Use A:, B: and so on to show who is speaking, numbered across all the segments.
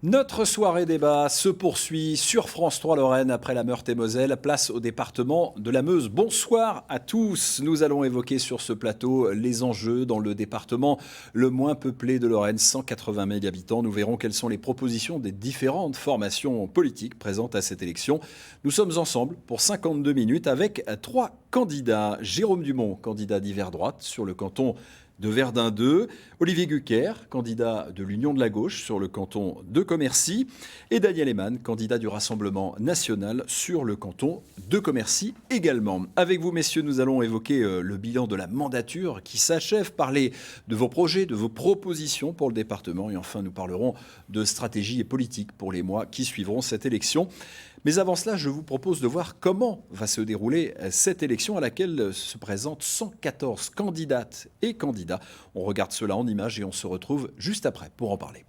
A: Notre soirée débat se poursuit sur France 3 Lorraine après la Meurthe-et-Moselle. Place au département de la Meuse. Bonsoir à tous. Nous allons évoquer sur ce plateau les enjeux dans le département le moins peuplé de Lorraine, 180 000 habitants. Nous verrons quelles sont les propositions des différentes formations politiques présentes à cette élection. Nous sommes ensemble pour 52 minutes avec trois candidats. Jérôme Dumont, candidat d'hiver droite sur le canton de Verdun 2, Olivier Gucker, candidat de l'Union de la gauche sur le canton de Commercy, et Daniel Eman, candidat du Rassemblement national sur le canton de Commercy également. Avec vous, messieurs, nous allons évoquer le bilan de la mandature qui s'achève, parler de vos projets, de vos propositions pour le département, et enfin nous parlerons de stratégie et politique pour les mois qui suivront cette élection. Mais avant cela, je vous propose de voir comment va se dérouler cette élection à laquelle se présentent 114 candidates et candidats. On regarde cela en images et on se retrouve juste après pour en parler.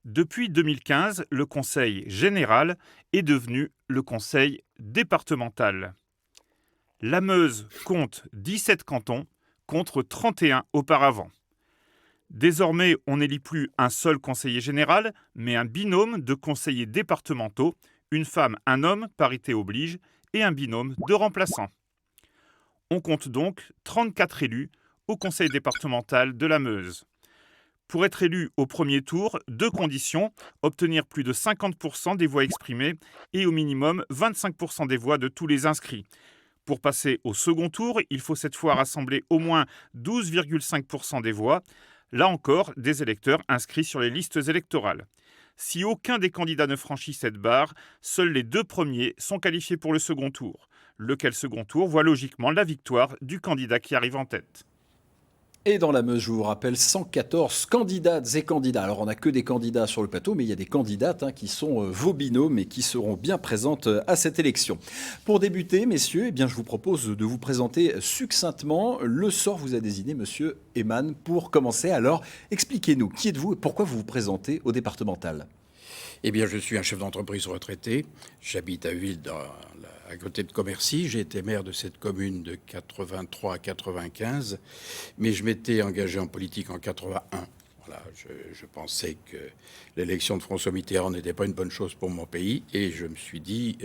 B: Depuis 2015, le Conseil général est devenu le Conseil départemental. La Meuse compte 17 cantons contre 31 auparavant. Désormais, on n'élit plus un seul conseiller général, mais un binôme de conseillers départementaux, une femme, un homme, parité oblige, et un binôme de remplaçants. On compte donc 34 élus au conseil départemental de la Meuse. Pour être élu au premier tour, deux conditions, obtenir plus de 50% des voix exprimées et au minimum 25% des voix de tous les inscrits. Pour passer au second tour, il faut cette fois rassembler au moins 12,5% des voix. Là encore, des électeurs inscrits sur les listes électorales. Si aucun des candidats ne franchit cette barre, seuls les deux premiers sont qualifiés pour le second tour. Lequel second tour voit logiquement la victoire du candidat qui arrive en tête.
A: Et dans la Meuse, je vous rappelle, 114 candidates et candidats. Alors, on n'a que des candidats sur le plateau, mais il y a des candidates qui sont vos binômes et qui seront bien présentes à cette élection. Pour débuter, messieurs, je vous propose de vous présenter succinctement. Le sort vous a désigné, monsieur Eman, pour commencer. Alors, expliquez-nous, qui êtes-vous et pourquoi vous vous présentez au départemental ?
C: Eh bien, je suis un chef d'entreprise retraité. J'habite à Ville, à côté de Commercy. J'ai été maire de cette commune de 83 à 95, mais je m'étais engagé en politique en 81. Voilà, je pensais que l'élection de François Mitterrand n'était pas une bonne chose pour mon pays, et je me suis dit,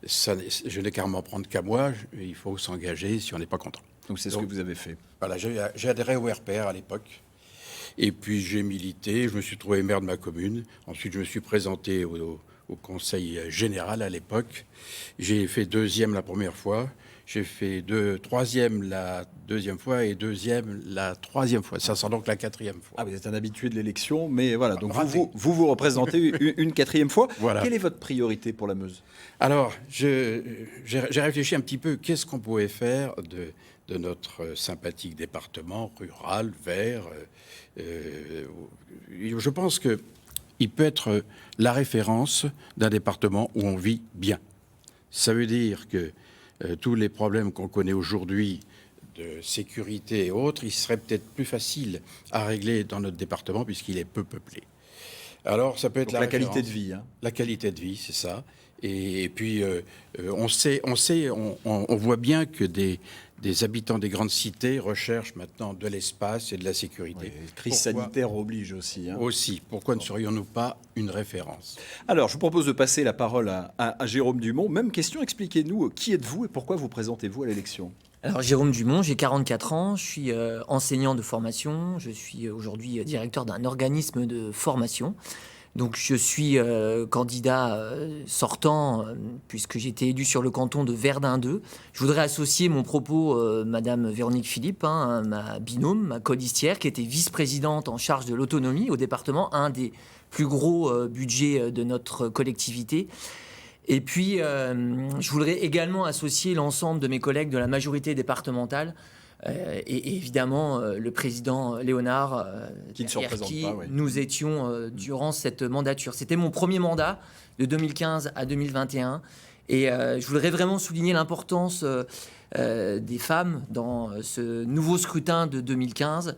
C: je n'ai qu'à m'en prendre qu'à moi. Il faut s'engager si on n'est pas content.
A: Donc, c'est ce que vous avez fait.
C: Voilà, j'ai adhéré au RPR à l'époque. Et puis j'ai milité, je me suis trouvé maire de ma commune. Ensuite, je me suis présenté au conseil général à l'époque. J'ai fait deuxième la première fois. J'ai fait troisième la deuxième fois et deuxième la troisième fois. Ça sera donc la quatrième fois.
A: Ah, vous êtes un habitué de l'élection, mais voilà. Donc vous représentez une quatrième fois.
C: Voilà.
A: Quelle est votre priorité pour la Meuse ?
C: Alors, j'ai réfléchi un petit peu. Qu'est-ce qu'on pouvait faire de notre sympathique département rural, vert. Je pense qu'il peut être la référence d'un département où on vit bien. Ça veut dire que tous les problèmes qu'on connaît aujourd'hui de sécurité et autres, il serait peut-être plus facile à régler dans notre département puisqu'il est peu peuplé. Alors, ça peut être
A: la qualité de vie.
C: La qualité de vie, c'est ça. Et puis, on voit bien que des habitants des grandes cités recherchent maintenant de l'espace et de la sécurité.
A: Oui, crise sanitaire oblige aussi.
C: Aussi. Pourquoi ne serions-nous pas une référence ?
A: Alors, je vous propose de passer la parole à Jérôme Dumont. Même question, expliquez-nous qui êtes-vous et pourquoi vous présentez-vous à l'élection ?
D: Alors, Jérôme Dumont, j'ai 44 ans, je suis enseignant de formation, je suis aujourd'hui directeur d'un organisme de formation. Donc je suis candidat sortant puisque j'ai été élu sur le canton de Verdun 2. Je voudrais associer mon propos Madame Véronique Philippe, ma binôme, ma colistière, qui était vice-présidente en charge de l'autonomie au département, un des plus gros budgets de notre collectivité. Et puis je voudrais également associer l'ensemble de mes collègues de la majorité départementale. Et évidemment, le président Léonard,
A: qui ne se représente pas, oui.
D: Nous étions durant cette mandature. C'était mon premier mandat de 2015 à 2021. Et je voudrais vraiment souligner l'importance des femmes dans ce nouveau scrutin de 2015,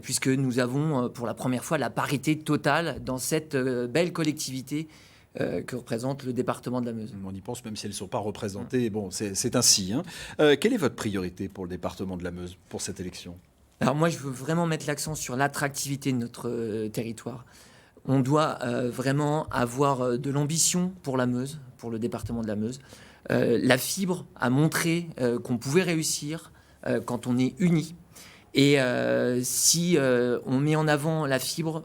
D: puisque nous avons pour la première fois la parité totale dans cette belle collectivité que représente le département de la Meuse.
A: On y pense même si elles ne sont pas représentées. Bon, c'est ainsi. Quelle est votre priorité pour le département de la Meuse, pour cette élection ?
D: Alors moi, je veux vraiment mettre l'accent sur l'attractivité de notre territoire. On doit vraiment avoir de l'ambition pour la Meuse, pour le département de la Meuse. La fibre a montré qu'on pouvait réussir quand on est unis. Et si on met en avant la fibre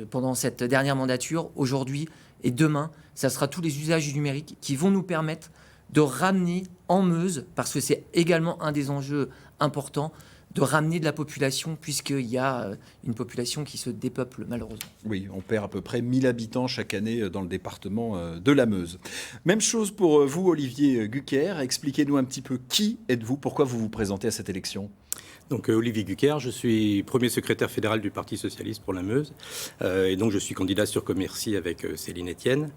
D: pendant cette dernière mandature, aujourd'hui et demain, ça sera tous les usages du numérique qui vont nous permettre de ramener en Meuse, parce que c'est également un des enjeux importants, de ramener de la population, puisqu'il y a une population qui se dépeuple malheureusement.
A: Oui, on perd à peu près 1000 habitants chaque année dans le département de la Meuse. Même chose pour vous, Olivier Gucker. Expliquez-nous un petit peu qui êtes-vous, pourquoi vous vous présentez à cette élection ?
E: Donc Olivier Gucker, je suis premier secrétaire fédéral du Parti socialiste pour la Meuse, et donc je suis candidat sur Commercy avec Céline Etienne,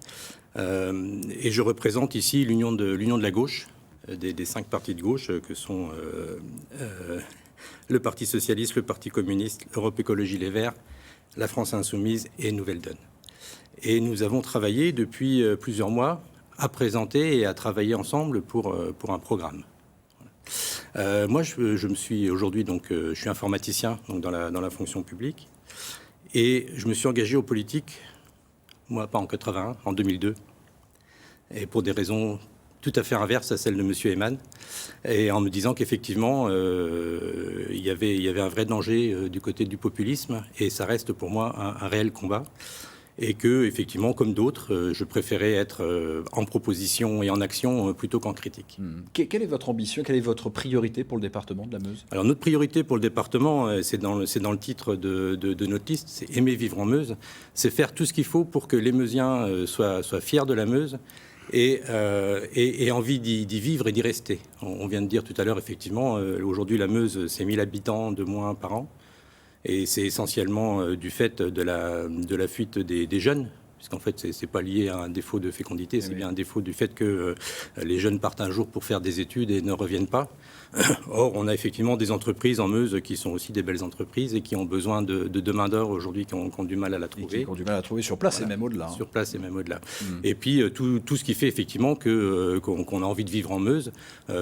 E: et je représente ici l'union de la gauche, des 5 partis de gauche que sont le Parti socialiste, le Parti communiste, Europe Écologie Les Verts, la France Insoumise et Nouvelle Donne. Et nous avons travaillé depuis plusieurs mois à présenter et à travailler ensemble pour un programme. Moi, je me suis aujourd'hui, donc, je suis informaticien donc dans la fonction publique, et je me suis engagé aux politiques, moi pas en 81, en 2002, et pour des raisons tout à fait inverses à celles de Monsieur Eman, et en me disant qu'effectivement, il y avait un vrai danger du côté du populisme, et ça reste pour moi un réel combat. Et que, effectivement, comme d'autres, je préférais être en proposition et en action plutôt qu'en critique.
A: Quelle est votre ambition, quelle est votre priorité pour le département de la Meuse ?
E: Alors, notre priorité pour le département, c'est dans le titre de notre liste, c'est aimer vivre en Meuse. C'est faire tout ce qu'il faut pour que les Meusiens soient fiers de la Meuse et envie d'y vivre et d'y rester. On vient de dire tout à l'heure, effectivement, aujourd'hui, la Meuse, c'est 1000 habitants de moins par an. Et c'est essentiellement du fait de la fuite des jeunes, puisqu'en fait, c'est pas lié à un défaut de fécondité, c'est bien un défaut du fait que les jeunes partent un jour pour faire des études et ne reviennent pas. Or, on a effectivement des entreprises en Meuse qui sont aussi des belles entreprises et qui ont besoin de main-d'œuvre aujourd'hui, qui ont du mal à la trouver.
A: Qui ont du mal à trouver sur place, voilà. Et même au-delà.
E: Sur place et même au-delà. Et puis, tout ce qui fait effectivement qu'on a envie de vivre en Meuse,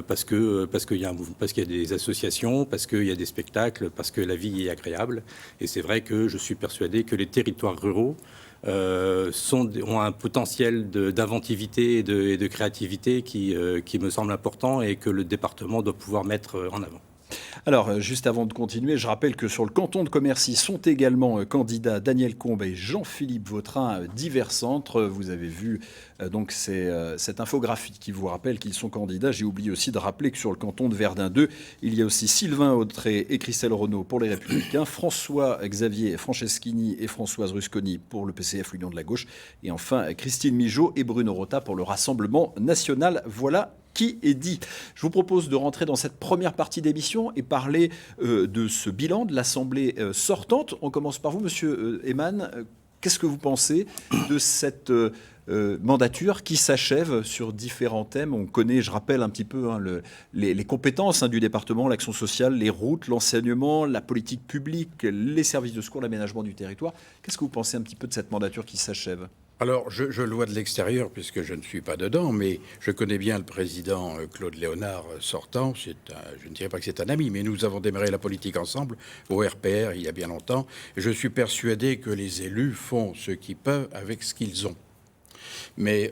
E: parce qu'il y a des associations, parce qu'il y a des spectacles, parce que la vie est agréable. Et c'est vrai que je suis persuadé que les territoires ruraux ont un potentiel d'inventivité et de créativité qui me semble important et que le département doit pouvoir mettre en avant.
A: Alors, juste avant de continuer, je rappelle que sur le canton de Commercy sont également candidats Daniel Combes et Jean-Philippe Vautrin, divers centres. Vous avez vu donc cette infographie qui vous rappelle qu'ils sont candidats. J'ai oublié aussi de rappeler que sur le canton de Verdun 2, il y a aussi Sylvain Autré et Christelle Renaud pour les Républicains, François-Xavier Franceschini et Françoise Rusconi pour le PCF, l'Union de la Gauche, et enfin Christine Migeot et Bruno Rota pour le Rassemblement National. Voilà qui est dit. Je vous propose de rentrer dans cette première partie d'émission et parler de ce bilan de l'Assemblée sortante. On commence par vous, Monsieur Eman. Qu'est-ce que vous pensez de cette mandature qui s'achève sur différents thèmes? On connaît, je rappelle un petit peu, les compétences du département, l'action sociale, les routes, l'enseignement, la politique publique, les services de secours, l'aménagement du territoire. Qu'est-ce que vous pensez un petit peu de cette mandature qui s'achève ?
C: Alors, je le vois de l'extérieur, puisque je ne suis pas dedans, mais je connais bien le président Claude Léonard sortant. Je ne dirais pas que c'est un ami, mais nous avons démarré la politique ensemble au RPR il y a bien longtemps. Et je suis persuadé que les élus font ce qu'ils peuvent avec ce qu'ils ont. Mais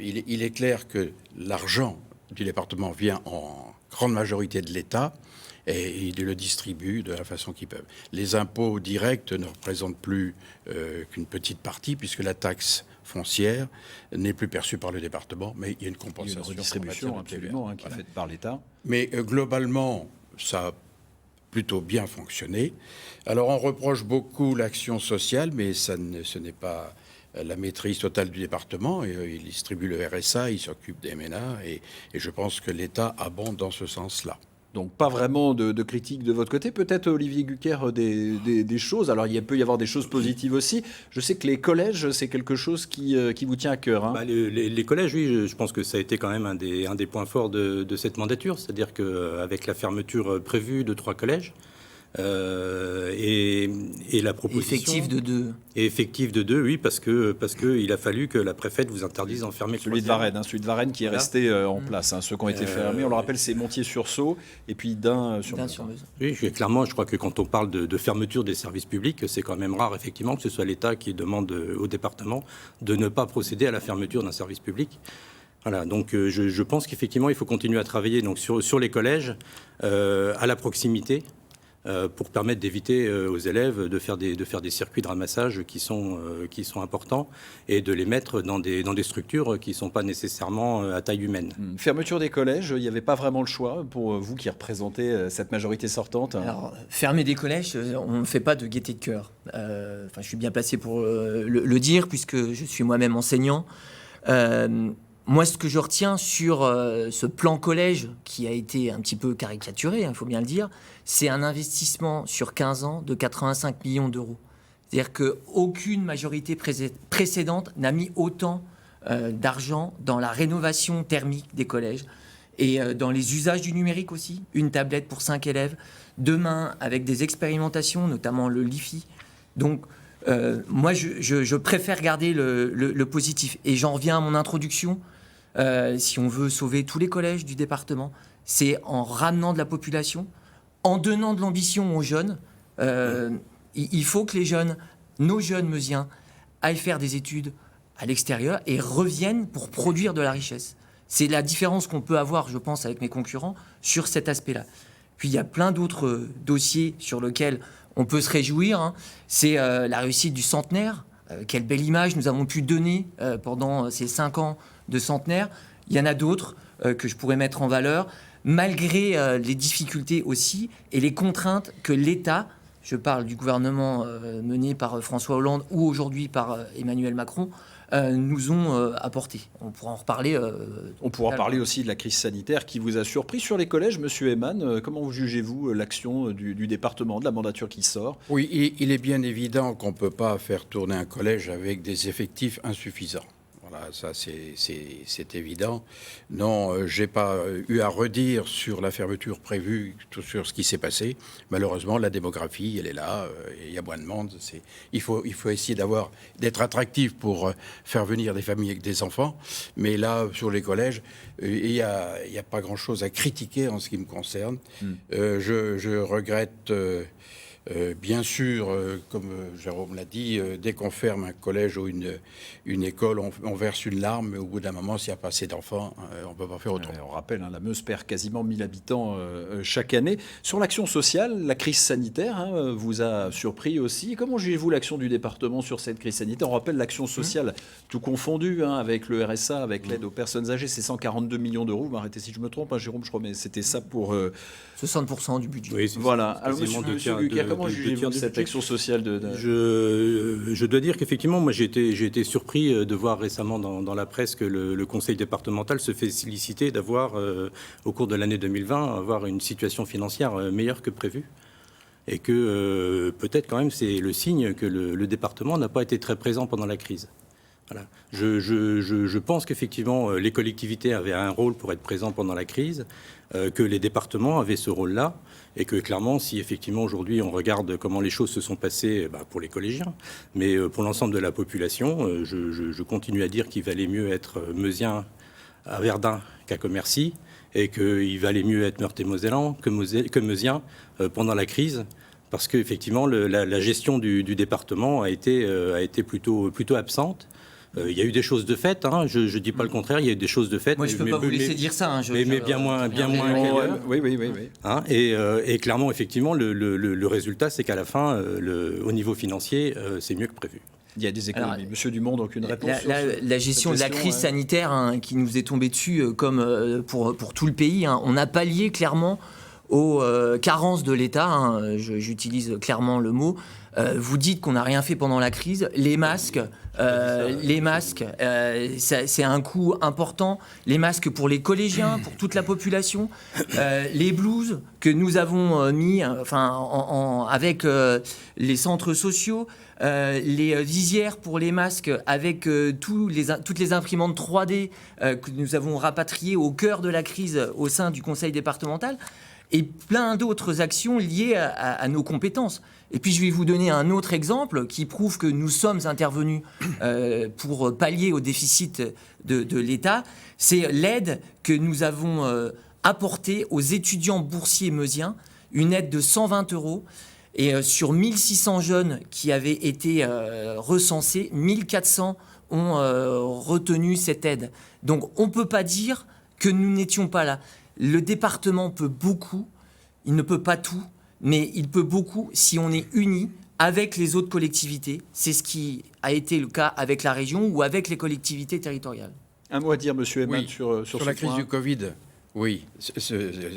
C: il est clair que l'argent du département vient en grande majorité de l'État, et ils le distribuent de la façon qu'ils peuvent. Les impôts directs ne représentent plus qu'une petite partie, puisque la taxe foncière n'est plus perçue par le département, mais il y a une compensation.
A: Il y a une redistribution absolument qui est faite par l'État.
C: Mais globalement, ça a plutôt bien fonctionné. Alors on reproche beaucoup l'action sociale, mais ce n'est pas la maîtrise totale du département. Il distribue le RSA, il s'occupe des MNA, et je pense que l'État abonde dans ce sens-là.
A: Donc pas vraiment de critique de votre côté. Peut-être, Olivier Gucker, des choses. Alors il peut y avoir des choses positives aussi. Je sais que les collèges, c'est quelque chose qui vous tient à cœur. Hein.
E: Les collèges, oui, je pense que ça a été quand même un des points forts de cette mandature. C'est-à-dire qu'avec la fermeture prévue de 3 collèges, Et la proposition...
D: Effectif de 2.
E: Et effectif de 2, oui, parce que il a fallu que la préfète vous interdise d'enfermer
A: Celui de Varennes, celui de Varennes qui est resté en place. Ceux qui ont été fermés, on le rappelle, c'est Montier-sur-Sault et puis Dun-sur-Meuse.
E: Oui, clairement, je crois que quand on parle de fermeture des services publics, c'est quand même rare, effectivement, que ce soit l'État qui demande au département de ne pas procéder à la fermeture d'un service public. Voilà, donc je pense qu'effectivement, il faut continuer à travailler donc, sur les collèges, à la proximité, pour permettre d'éviter aux élèves de faire des circuits de ramassage qui sont importants et de les mettre dans des structures qui ne sont pas nécessairement à taille humaine.
A: Fermeture des collèges, il n'y avait pas vraiment le choix pour vous qui représentez cette majorité sortante?
D: Alors, fermer des collèges, on ne fait pas de gaieté de cœur. Je suis bien placé pour le dire, puisque je suis moi-même enseignant. Moi, ce que je retiens sur ce plan collège, qui a été un petit peu caricaturé, il faut bien le dire, c'est un investissement sur 15 ans de 85 millions d'euros. C'est-à-dire qu'aucune majorité précédente n'a mis autant d'argent dans la rénovation thermique des collèges et dans les usages du numérique aussi. Une tablette pour 5 élèves. Demain, avec des expérimentations, notamment le LiFi. Donc, moi, je préfère garder le positif. Et j'en reviens à mon introduction. Si on veut sauver tous les collèges du département, c'est en ramenant de la population, en donnant de l'ambition aux jeunes. Il faut que les jeunes, nos jeunes meusiens, aillent faire des études à l'extérieur et reviennent pour produire de la richesse. C'est la différence qu'on peut avoir, je pense, avec mes concurrents sur cet aspect-là. Puis il y a plein d'autres dossiers sur lesquels on peut se réjouir. C'est la réussite du centenaire. Quelle belle image nous avons pu donner pendant ces 5 ans de centenaire. Il y en a d'autres que je pourrais mettre en valeur, malgré les difficultés aussi et les contraintes que l'État, je parle du gouvernement mené par François Hollande ou aujourd'hui par Emmanuel Macron, nous ont apporté. On pourra en reparler.
A: On pourra parler aussi de la crise sanitaire qui vous a surpris sur les collèges, Monsieur Ayman. Comment jugez-vous l'action du département, de la mandature qui sort?
C: Oui, il est bien évident qu'on ne peut pas faire tourner un collège avec des effectifs insuffisants. Voilà, ça c'est évident. Non, j'ai pas eu à redire sur la fermeture prévue, sur ce qui s'est passé. Malheureusement, la démographie, elle est là. Il y a moins de monde. Il faut essayer d'être attractif pour faire venir des familles avec des enfants. Mais là, sur les collèges, il y a pas grand-chose à critiquer en ce qui me concerne. Je regrette. Bien sûr, comme Jérôme l'a dit, dès qu'on ferme un collège ou une école, on verse une larme, mais au bout d'un moment, s'il n'y a pas assez d'enfants, on ne peut pas faire autrement.
A: On rappelle, la Meuse perd quasiment 1000 habitants chaque année. Sur l'action sociale, la crise sanitaire vous a surpris aussi. Comment jugez-vous l'action du département sur cette crise sanitaire? On rappelle l'action sociale, tout confondu, avec le RSA, avec l'aide aux personnes âgées, c'est 142 millions d'euros. Vous m'arrêtez si je me trompe, Jérôme, je crois, mais c'était ça pour...
D: 60% du budget.
E: Oui,
A: voilà. Alors, monsieur Buquet, comment jugez-vous cette action sociale
E: Je dois dire qu'effectivement, moi, j'ai été surpris de voir récemment dans la presse que le conseil départemental se féliciter d'avoir, au cours de l'année 2020, avoir une situation financière meilleure que prévu. Et que peut-être quand même c'est le signe que le département n'a pas été très présent pendant la crise. Voilà. Je pense qu'effectivement, les collectivités avaient un rôle pour être présents pendant la crise, que les départements avaient ce rôle-là, et que clairement, si effectivement aujourd'hui on regarde comment les choses se sont passées pour les collégiens, mais pour l'ensemble de la population, je continue à dire qu'il valait mieux être meusien à Verdun qu'à Commercy, et qu'il valait mieux être meurthe-et-mosellan que meusien pendant la crise. Parce qu'effectivement, la gestion du département a été plutôt absente. Il y a eu des choses de faites, je ne dis pas le contraire, il y a eu des choses de faites.
D: Moi, je ne peux pas vous laisser dire ça.
E: Mais bien moins qu'ailleurs.
A: Oui.
E: Et clairement, effectivement, le résultat, c'est qu'à la fin, au niveau financier, c'est mieux que prévu.
A: Il y a des économies. Alors, Monsieur Dumont, aucune réponse
D: la gestion de la crise sanitaire qui nous est tombée dessus, comme pour tout le pays, on a pallié clairement aux carences de l'État, j'utilise clairement le mot. Vous dites qu'on n'a rien fait pendant la crise. Les masques, c'est un coût important. Les masques pour les collégiens, pour toute la population. Les blouses que nous avons mis avec les centres sociaux. Les visières pour les masques avec toutes les imprimantes 3D que nous avons rapatriées au cœur de la crise au sein du conseil départemental. et plein d'autres actions liées à nos compétences. Et puis je vais vous donner un autre exemple qui prouve que nous sommes intervenus pour pallier au déficit de l'État. C'est l'aide que nous avons apportée aux étudiants boursiers meusiens, une aide de 120 €. Et sur 1600 jeunes qui avaient été recensés, 1400 ont retenu cette aide. Donc on ne peut pas dire que nous n'étions pas là. Le département peut beaucoup, il ne peut pas tout, mais il peut beaucoup si on est unis avec les autres collectivités. C'est ce qui a été le cas avec la région ou avec les collectivités territoriales.
A: Un mot à dire, monsieur Eyman,
C: Oui,
A: sur
C: la
A: ce
C: crise
A: point.
C: du Covid. Oui,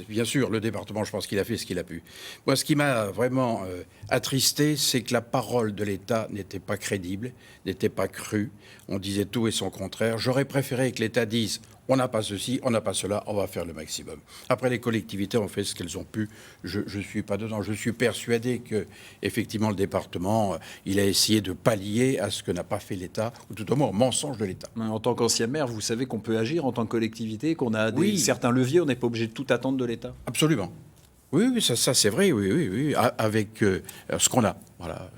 C: bien sûr, le département, je pense qu'il a fait ce qu'il a pu. Moi, ce qui m'a vraiment attristé, c'est que la parole de l'État n'était pas crédible, n'était pas crue. On disait tout et son contraire. J'aurais préféré que l'État dise on n'a pas ceci, on n'a pas cela, on va faire le maximum. Après, les collectivités ont fait ce qu'elles ont pu. Je ne suis pas dedans. Je suis persuadé que, effectivement, le département, il a essayé de pallier à ce que n'a pas fait l'État, ou tout au moins au mensonge de l'État.
A: En tant qu'ancien maire, vous savez qu'on peut agir en tant que collectivité, qu'on a
C: Oui.
A: certains leviers, on n'est pas obligé de tout attendre de l'État.
C: Absolument. Oui, ça c'est vrai, oui, avec ce qu'on a. Voilà,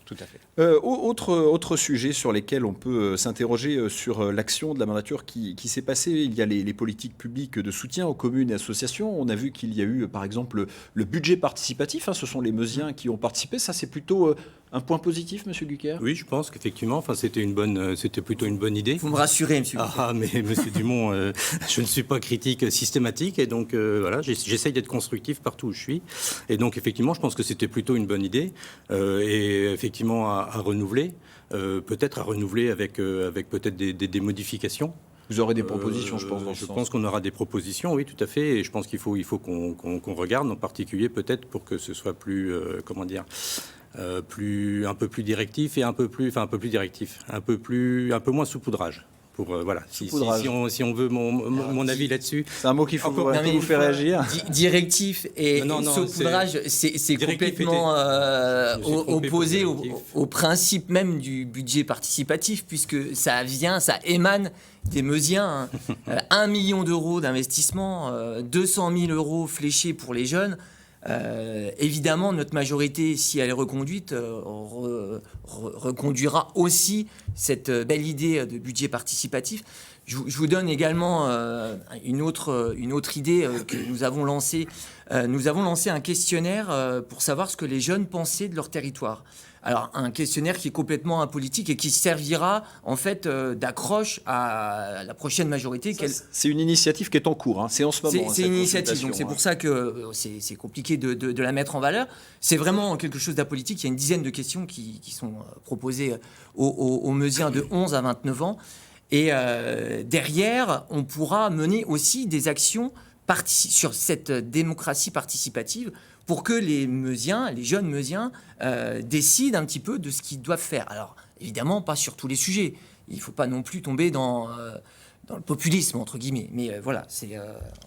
C: tout à fait.
A: Autre sujet sur lesquels on peut s'interroger sur l'action de la mandature qui s'est passée. Il y a les politiques publiques de soutien aux communes et associations. On a vu qu'il y a eu, par exemple, le budget participatif. Ce sont les Meusiens qui ont participé. Ça, c'est plutôt un point positif, Monsieur Gucker.
E: Oui, je pense qu'effectivement, c'était plutôt une bonne idée.
D: Vous me rassurez, monsieur.
E: Mais monsieur Dumont, je ne suis pas critique systématique et donc voilà, j'essaye d'être constructif partout où je suis. Et donc effectivement, je pense que c'était plutôt une bonne idée et effectivement à renouveler, peut-être à renouveler avec peut-être des modifications.
A: Vous aurez des propositions, je pense, dans ce
E: Je
A: sens.
E: pense qu'on aura des propositions, oui, tout à fait. Et je pense qu'il faut qu'on regarde, en particulier peut-être pour que ce soit plus, un peu plus directif et un peu moins saupoudrage. Pour voilà, si on veut mon avis là-dessus.
A: C'est un mot qui
E: Encore-
A: vous fait réagir.
D: Directif et
E: Non,
D: saupoudrage, c'est
E: Directif
D: complètement
E: je me suis trompé
D: opposé
E: pour
D: au,
E: directif.
D: au principe même du budget participatif, puisque ça émane des Meusiens. 1 million d'euros d'investissement, 200 000 euros fléchés pour les jeunes. Évidemment, notre majorité, si elle est reconduite, reconduira aussi cette belle idée de budget participatif. Je vous donne également une autre idée que nous avons lancée. Nous avons lancé un questionnaire pour savoir ce que les jeunes pensaient de leur territoire. Alors, un questionnaire qui est complètement apolitique et qui servira en fait d'accroche à la prochaine majorité.
A: C'est une initiative qui est en cours. C'est en ce moment.
D: C'est une initiative, donc c'est pour ça que c'est compliqué de la mettre en valeur. C'est vraiment quelque chose d'apolitique. Il y a une dizaine de questions qui sont proposées aux Meusiens de 11 à 29 ans. Et derrière, on pourra mener aussi des actions sur cette démocratie participative pour que les Meusiens, les jeunes Meusiens, décident un petit peu de ce qu'ils doivent faire. Alors, évidemment, pas sur tous les sujets. Il ne faut pas non plus tomber dans le populisme, entre guillemets. Mais voilà, c'est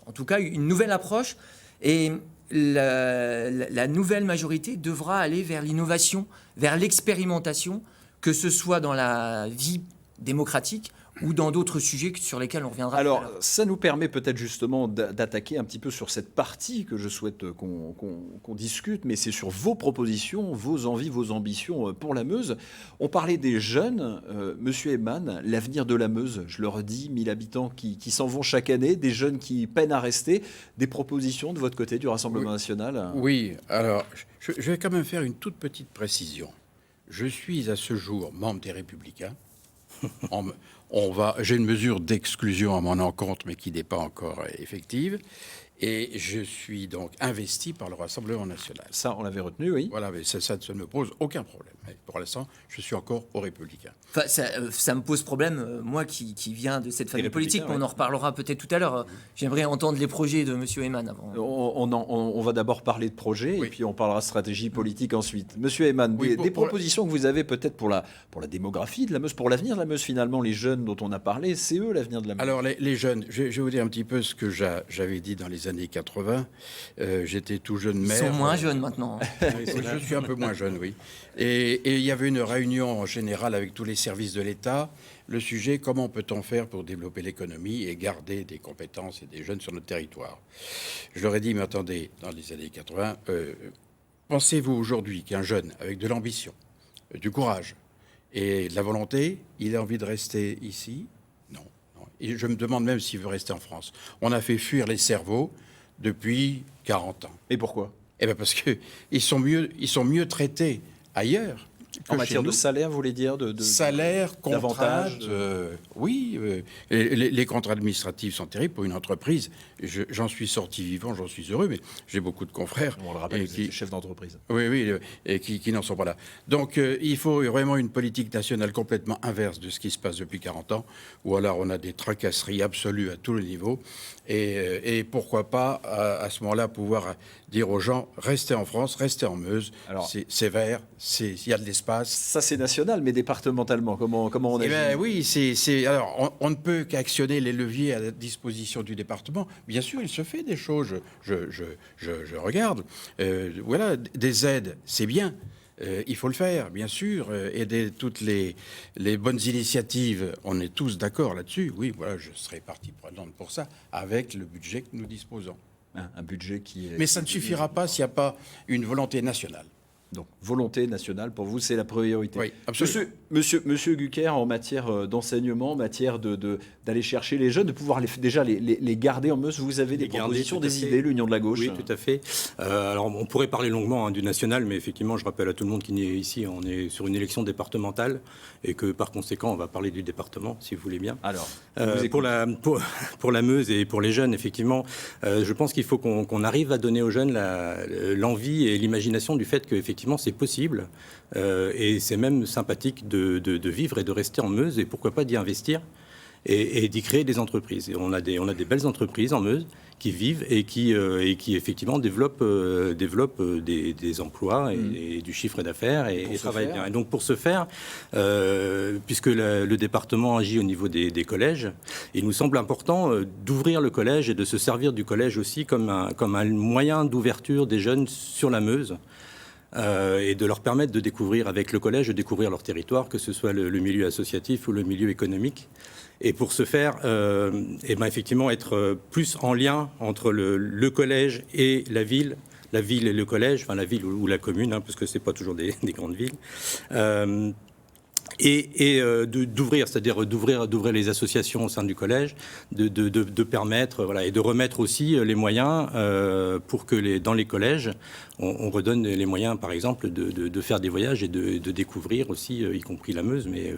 D: en tout cas une nouvelle approche. Et la nouvelle majorité devra aller vers l'innovation, vers l'expérimentation, que ce soit dans la vie démocratique ou dans d'autres sujets sur lesquels on reviendra.
A: Alors, ça nous permet peut-être justement d'attaquer un petit peu sur cette partie que je souhaite qu'on discute, mais c'est sur vos propositions, vos envies, vos ambitions pour la Meuse. On parlait des jeunes. Monsieur Eyman, l'avenir de la Meuse, je le redis, 1000 habitants qui s'en vont chaque année, des jeunes qui peinent à rester. Des propositions de votre côté, du Rassemblement national?
C: Oui, alors, je vais quand même faire une toute petite précision. Je suis à ce jour membre des Républicains. J'ai une mesure d'exclusion à mon encontre, mais qui n'est pas encore effective. Et je suis donc investi par le Rassemblement national.
A: Ça, on l'avait retenu, oui.
C: Voilà, mais ça ne me pose aucun problème. Mais pour l'instant, je suis encore aux Républicains.
D: Enfin, ça me pose problème, moi qui viens de cette famille politique, mais on en reparlera peut-être tout à l'heure. J'aimerais entendre les projets de M. Eyman avant.
A: On va d'abord parler de projets,
C: Oui.
A: et puis on parlera stratégie politique ensuite. Monsieur Eyman,
C: Oui,
A: des propositions que vous avez peut-être pour la démographie de la Meuse, pour l'avenir de la Meuse, finalement, les jeunes dont on a parlé, c'est eux l'avenir de la Meuse.
C: Alors, les jeunes, je vais vous dire un petit peu ce que j'avais dit dans les années 80. J'étais tout jeune maire.
D: Ils sont moins jeunes maintenant.
C: Je suis un peu moins jeune, oui. Et il y avait une réunion générale avec tous les services de l'État. le sujet, comment peut-on faire pour développer l'économie et garder des compétences et des jeunes sur notre territoire. Je leur ai dit, mais attendez, dans les années 80, pensez-vous aujourd'hui qu'un jeune avec de l'ambition, du courage et de la volonté, il a envie de rester ici? Non. Et je me demande même s'il veut rester en France. On a fait fuir les cerveaux depuis 40 ans.
A: Et pourquoi?
C: Eh bien parce qu'ils sont mieux traités ailleurs.
A: En matière de salaire, vous voulez dire
C: salaire, contrat,
A: davantage
C: oui. Les contrats administratifs sont terribles pour une entreprise. J'en suis sorti vivant, j'en suis heureux, mais j'ai beaucoup de confrères.
A: On le rappelle, qui chef d'entreprise.
C: Oui, et qui n'en sont pas là. Donc il faut vraiment une politique nationale complètement inverse de ce qui se passe depuis 40 ans, où alors on a des tracasseries absolues à tous les niveaux. Et pourquoi pas, à ce moment-là, pouvoir dire aux gens, restez en France, restez en Meuse, c'est vert, il y a de l'espace.
A: Ça, c'est national, mais départementalement, comment on agit?
C: Oui, alors, on ne peut qu'actionner les leviers à la disposition du département. Bien sûr, il se fait des choses, je regarde. Voilà, des aides, c'est bien. Il faut le faire, bien sûr, aider toutes les bonnes initiatives. On est tous d'accord là-dessus. Oui, voilà, je serai partie prenante pour ça, avec le budget que nous disposons.
A: Un budget qui est...
C: Mais ça ne suffira pas s'il n'y a pas une volonté nationale.
A: Donc, volonté nationale, pour vous, c'est la priorité.
C: Oui, absolument.
A: Monsieur Gucker, en matière d'enseignement, en matière d'aller chercher les jeunes, de pouvoir déjà les garder en Meuse, vous avez des propositions, des idées, l'Union de la gauche?
E: Oui, tout à fait. Alors, on pourrait parler longuement du national, mais effectivement, je rappelle à tout le monde qu'il est ici, on est sur une élection départementale, et que par conséquent, on va parler du département, si vous voulez bien.
A: Alors,
E: pour la Meuse et pour les jeunes, effectivement, je pense qu'il faut qu'on arrive à donner aux jeunes l'envie et l'imagination du fait qu'effectivement, c'est possible et c'est même sympathique de vivre et de rester en Meuse et pourquoi pas d'y investir et d'y créer des entreprises. Et on a des belles entreprises en Meuse qui vivent et qui effectivement développent des emplois et du chiffre d'affaires et travaillent bien. Et donc pour ce faire, puisque le département agit au niveau des collèges, il nous semble important d'ouvrir le collège et de se servir du collège aussi comme un moyen d'ouverture des jeunes sur la Meuse. Et de leur permettre de découvrir avec le collège, de découvrir leur territoire, que ce soit le milieu associatif ou le milieu économique. Et pour ce faire, effectivement, être plus en lien entre le collège et la ville et le collège, enfin la ville ou la commune, parce que c'est pas toujours des grandes villes. D'ouvrir, c'est-à-dire d'ouvrir les associations au sein du collège, de permettre, et de remettre aussi les moyens pour que dans les collèges, on redonne les moyens, par exemple, de faire des voyages et de découvrir aussi, y compris la Meuse, mais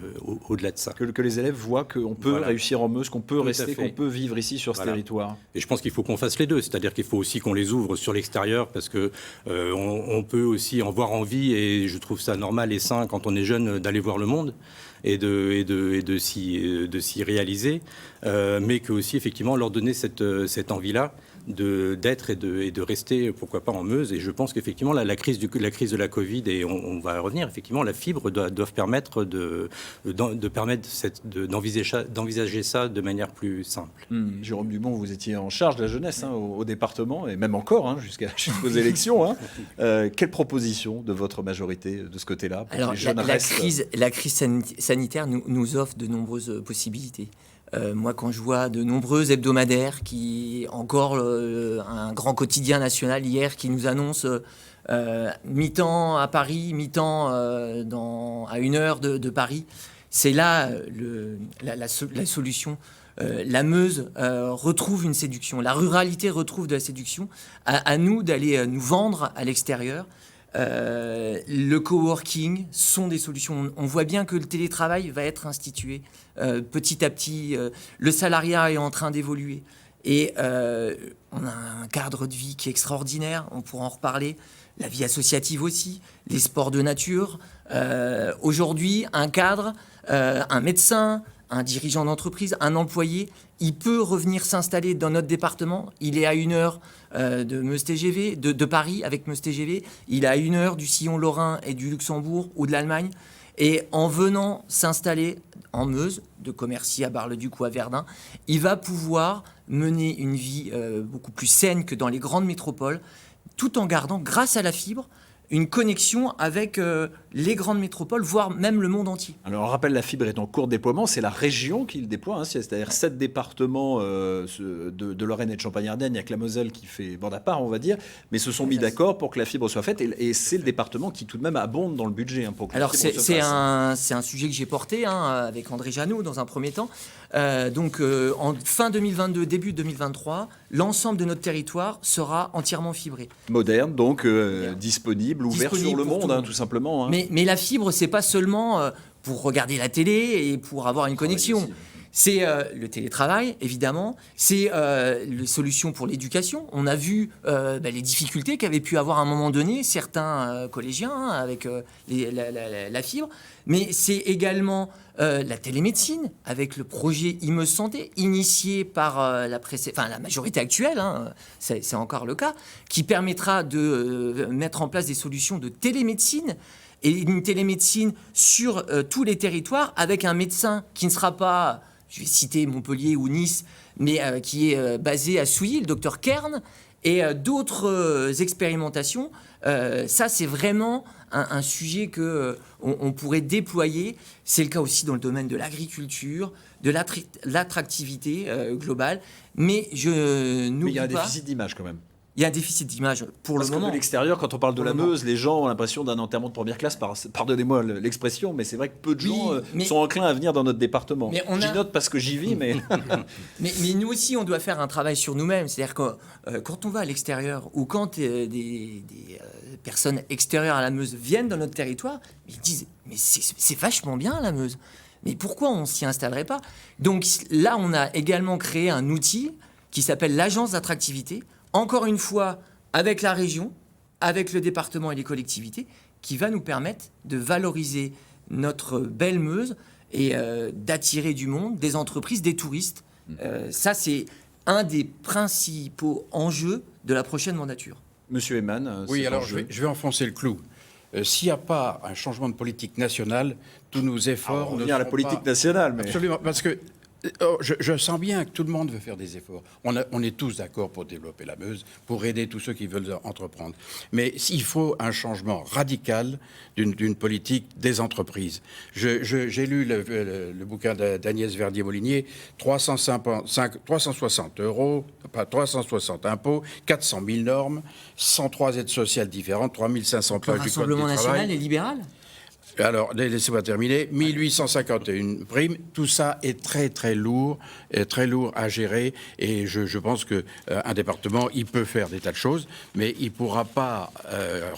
E: au-delà de ça.
A: Que les élèves voient qu'on peut réussir en Meuse, qu'on peut rester, qu'on peut vivre ici sur ce territoire.
E: Et je pense qu'il faut qu'on fasse les deux, c'est-à-dire qu'il faut aussi qu'on les ouvre sur l'extérieur, parce que on peut aussi en voir envie, et je trouve ça normal et sain quand on est jeune d'aller voir le monde et de s'y réaliser, mais que aussi effectivement leur donner cette envie-là d'être et de rester, pourquoi pas, en Meuse. Et je pense qu'effectivement la crise de la Covid, et on va revenir, effectivement la fibre doivent permettre d'envisager ça de manière plus simple.
A: Jérôme Dubon, vous étiez en charge de la jeunesse au département, et même encore jusqu'aux élections. Quelle proposition de votre majorité de ce côté-là?
D: Alors la crise sanitaire nous offre de nombreuses possibilités. Moi, quand je vois de nombreux hebdomadaires, encore un grand quotidien national hier qui nous annonce mi-temps à Paris, mi-temps à 1 heure de Paris, c'est là la solution. La Meuse retrouve une séduction, la ruralité retrouve de la séduction. À nous d'aller nous vendre à l'extérieur. Le coworking sont des solutions. On voit bien que le télétravail va être institué petit à petit. Le salariat est en train d'évoluer. Et on a un cadre de vie qui est extraordinaire. On pourra en reparler. La vie associative aussi. Les sports de nature. Aujourd'hui, un cadre, un médecin, un dirigeant d'entreprise, un employé, il peut revenir s'installer dans notre département. Il est à 1 heure de Meuse TGV, de Paris avec Meuse TGV. Il est à 1 heure du sillon lorrain et du Luxembourg ou de l'Allemagne. Et en venant s'installer en Meuse, de Commercy à Bar-le-Duc ou à Verdun, il va pouvoir mener une vie beaucoup plus saine que dans les grandes métropoles, tout en gardant, grâce à la fibre, une connexion avec les grandes métropoles, voire même le monde entier.
A: Alors, on rappelle, la fibre est en cours de déploiement. C'est la région qui le déploie, hein, c'est-à-dire 7 départements de Lorraine et de Champagne-Ardenne. Il n'y a que la Moselle qui fait bande à part, on va dire. Mais se sont mis d'accord pour que la fibre soit faite. Et c'est le département qui, tout de même, abonde dans le budget pour que
D: Alors,
A: la fibre se
D: c'est
A: fasse.
D: un sujet que j'ai porté avec André Janot dans un premier temps. En fin 2022, début 2023, l'ensemble de notre territoire sera entièrement fibré.
A: Moderne, donc disponible, ouvert
D: Disponible
A: sur le
D: pour tout
A: monde,
D: le monde.
A: tout simplement. hein.
D: Mais la fibre, c'est pas seulement pour regarder la télé et pour avoir une connexion.
A: aussi.
D: C'est le télétravail, évidemment. C'est les solutions pour l'éducation. On a vu les difficultés qu'avaient pu avoir à un moment donné certains collégiens avec la fibre. Mais c'est également la télémédecine avec le projet IME Santé, initié par la majorité actuelle, c'est encore le cas, qui permettra de mettre en place des solutions de télémédecine et une télémédecine sur tous les territoires avec un médecin qui ne sera pas, je vais citer Montpellier ou Nice, mais qui est basé à Souilly, le docteur Kern, et d'autres expérimentations. Ça, c'est vraiment un sujet que on pourrait déployer. C'est le cas aussi dans le domaine de l'agriculture, de l'attractivité globale. Mais je n'oublie
A: Mais il y a un
D: pas...
A: déficit d'image quand même.
D: Il y a un déficit d'image pour
A: Parce
D: le
A: que
D: moment.
A: de l'extérieur, quand on parle de
D: Pour
A: la
D: le moment.
A: Meuse, les gens ont l'impression d'un enterrement de première classe. Pardonnez-moi l'expression, mais c'est vrai que peu de
D: Oui,
A: gens
D: mais-
A: sont enclins à venir dans notre département.
D: Mais on a-
A: J'y note parce que j'y vis, mais
D: Mais nous aussi, on doit faire un travail sur nous-mêmes. C'est-à-dire que quand on va à l'extérieur ou quand des personnes extérieures à la Meuse viennent dans notre territoire, ils disent « Mais c'est vachement bien la Meuse. Mais pourquoi on s'y installerait pas ?» Donc là, on a également créé un outil qui s'appelle l'agence d'attractivité. Encore une fois, avec la région, avec le département et les collectivités, qui va nous permettre de valoriser notre belle Meuse et d'attirer du monde, des entreprises, des touristes. Ça, c'est un des principaux enjeux de la prochaine mandature.
A: Monsieur Eman,
C: Oui,
A: c'est
C: alors
A: un jeu.
C: je vais enfoncer le clou. S'il n'y a pas un changement de politique nationale, tous nos efforts
A: on
C: ne
A: revient à la
C: seront
A: politique
C: pas-
A: nationale, mais
C: Absolument, parce que je sens bien que tout le monde veut faire des efforts. On est tous d'accord pour développer la Meuse, pour aider tous ceux qui veulent entreprendre. Mais il faut un changement radical d'une politique des entreprises. J'ai lu le bouquin d'Agnès Verdier-Molinier, 360 euros, pas 360 impôts, 400 000 normes, 103 aides sociales différentes, 3500
D: Le
C: pages du Code du
D: Rassemblement national
C: travail.
D: et libéral.
C: Alors, laissez-moi terminer. 1851 primes, tout ça est très lourd à gérer. Et je pense que un département, il peut faire des tas de choses, mais il ne pourra pas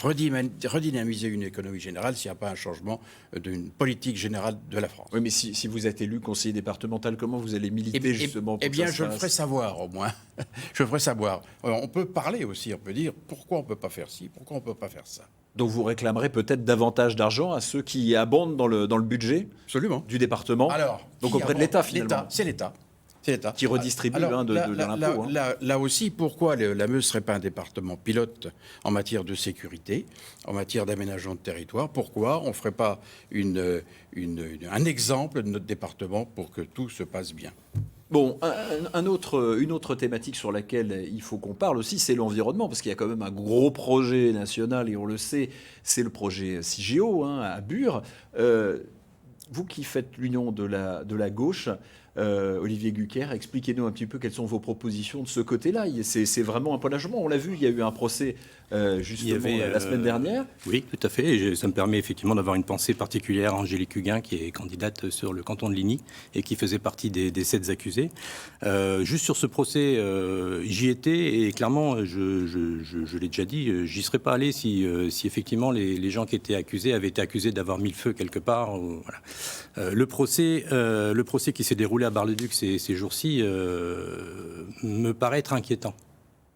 C: redynamiser une économie générale s'il n'y a pas un changement d'une politique générale de la France.
A: oui, mais si vous êtes élu conseiller départemental, comment vous allez militer justement pour
C: Eh bien,
A: que ça se
C: je le
A: fasse
C: ferai savoir au moins. Je le ferai savoir. On peut parler aussi, on peut dire pourquoi on ne peut pas faire ci, pourquoi on ne peut pas faire ça.
A: Donc vous réclamerez peut-être davantage d'argent à ceux qui abondent dans le budget
C: Absolument.
A: du département,
C: Alors,
A: donc
C: qui
A: auprès de
C: avance
A: l'État finalement.
C: C'est l'État. C'est l'État.
A: Qui redistribue,
C: Alors,
A: de l'impôt.
C: Là aussi, pourquoi la Meuse ne serait pas un département pilote en matière de sécurité, en matière d'aménagement de territoire? Pourquoi on ne ferait pas un exemple de notre département pour que tout se passe bien?
A: Bon, une autre thématique sur laquelle il faut qu'on parle aussi, c'est l'environnement, parce qu'il y a quand même un gros projet national, et on le sait, c'est le projet CIGEO à Bure. Vous qui faites l'union de la gauche, Olivier Gucker, expliquez-nous un petit peu quelles sont vos propositions de ce côté-là. C'est vraiment un point d'achèvement. On l'a vu, il y a eu un procès justement la semaine dernière.
E: Oui, tout à fait. Et ça me permet effectivement d'avoir une pensée particulière à Angélique Huguin, qui est candidate sur le canton de Ligny et qui faisait partie des 7 accusés. Juste sur ce procès, j'y étais et clairement, je l'ai déjà dit, j'y serais pas allé si effectivement les gens qui étaient accusés avaient été accusés d'avoir mis le feu quelque part. Voilà. Le procès qui s'est déroulé à Bar-le-Duc ces jours-ci me paraît être inquiétant.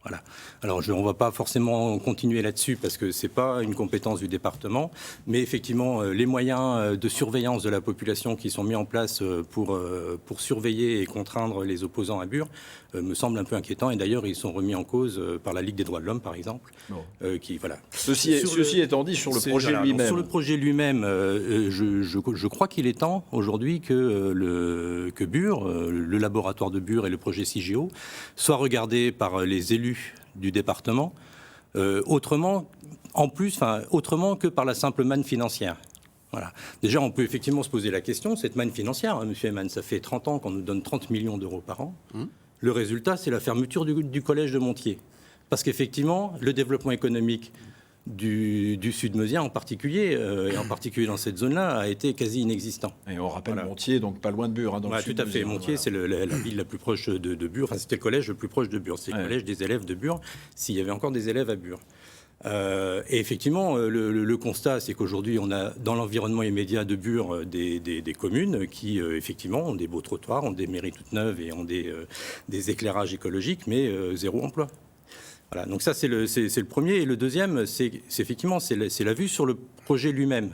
E: Voilà. Alors, on ne va pas forcément continuer là-dessus parce que ce n'est pas une compétence du département, mais effectivement, les moyens de surveillance de la population qui sont mis en place pour surveiller et contraindre les opposants à Bure me semblent un peu inquiétants. Et d'ailleurs, ils sont remis en cause par la Ligue des droits de l'homme, par exemple. Voilà.
A: Ceci étant dit, sur le projet
E: Voilà,
A: lui-même.
E: donc sur le projet lui-même, je crois qu'il est temps aujourd'hui que Bure, le laboratoire de Bure et le projet CIGEO soient regardés par les élus du département autrement que par la simple manne financière. Voilà. Déjà, on peut effectivement se poser la question, cette manne financière, hein, monsieur Eman, ça fait 30 ans qu'on nous donne 30 millions d'euros par an. Le résultat, c'est la fermeture du collège de Montier. Parce qu'effectivement, le développement économique du Sud-Meusien en particulier, et en particulier dans cette zone-là, a été quasi inexistant.
A: Et on rappelle Montier, donc pas loin de Bure. Hein, dans le
E: tout à fait. Montier, c'est la ville la plus proche de Bure. Enfin, c'était le collège le plus proche de Bure. C'est le collège des élèves de Bure, s'il y avait encore des élèves à Bure. Et effectivement, le constat, c'est qu'aujourd'hui, on a dans l'environnement immédiat de Bure des communes qui, effectivement, ont des beaux trottoirs, ont des mairies toutes neuves et ont des éclairages écologiques, mais zéro emploi. Voilà, donc ça, c'est le premier. Et le deuxième, c'est effectivement la vue sur le projet lui-même.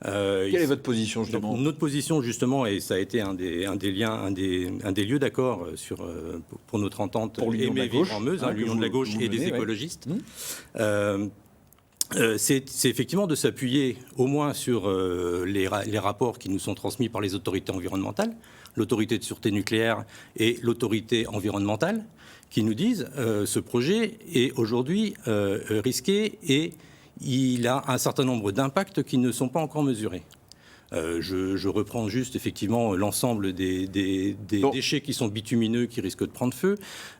A: Quelle est votre position, justement ?
E: Donc, notre position, justement, et ça a été un des lieux d'accord pour notre entente
A: pour l'Union de la gauche,
E: en Meuse, l'Union de la gauche et des écologistes, c'est effectivement de s'appuyer au moins sur les rapports qui nous sont transmis par les autorités environnementales, l'autorité de sûreté nucléaire et l'autorité environnementale, qui nous disent ce projet est aujourd'hui risqué et il a un certain nombre d'impacts qui ne sont pas encore mesurés. Je reprends juste effectivement l'ensemble des déchets qui sont bitumineux, qui risquent de prendre feu.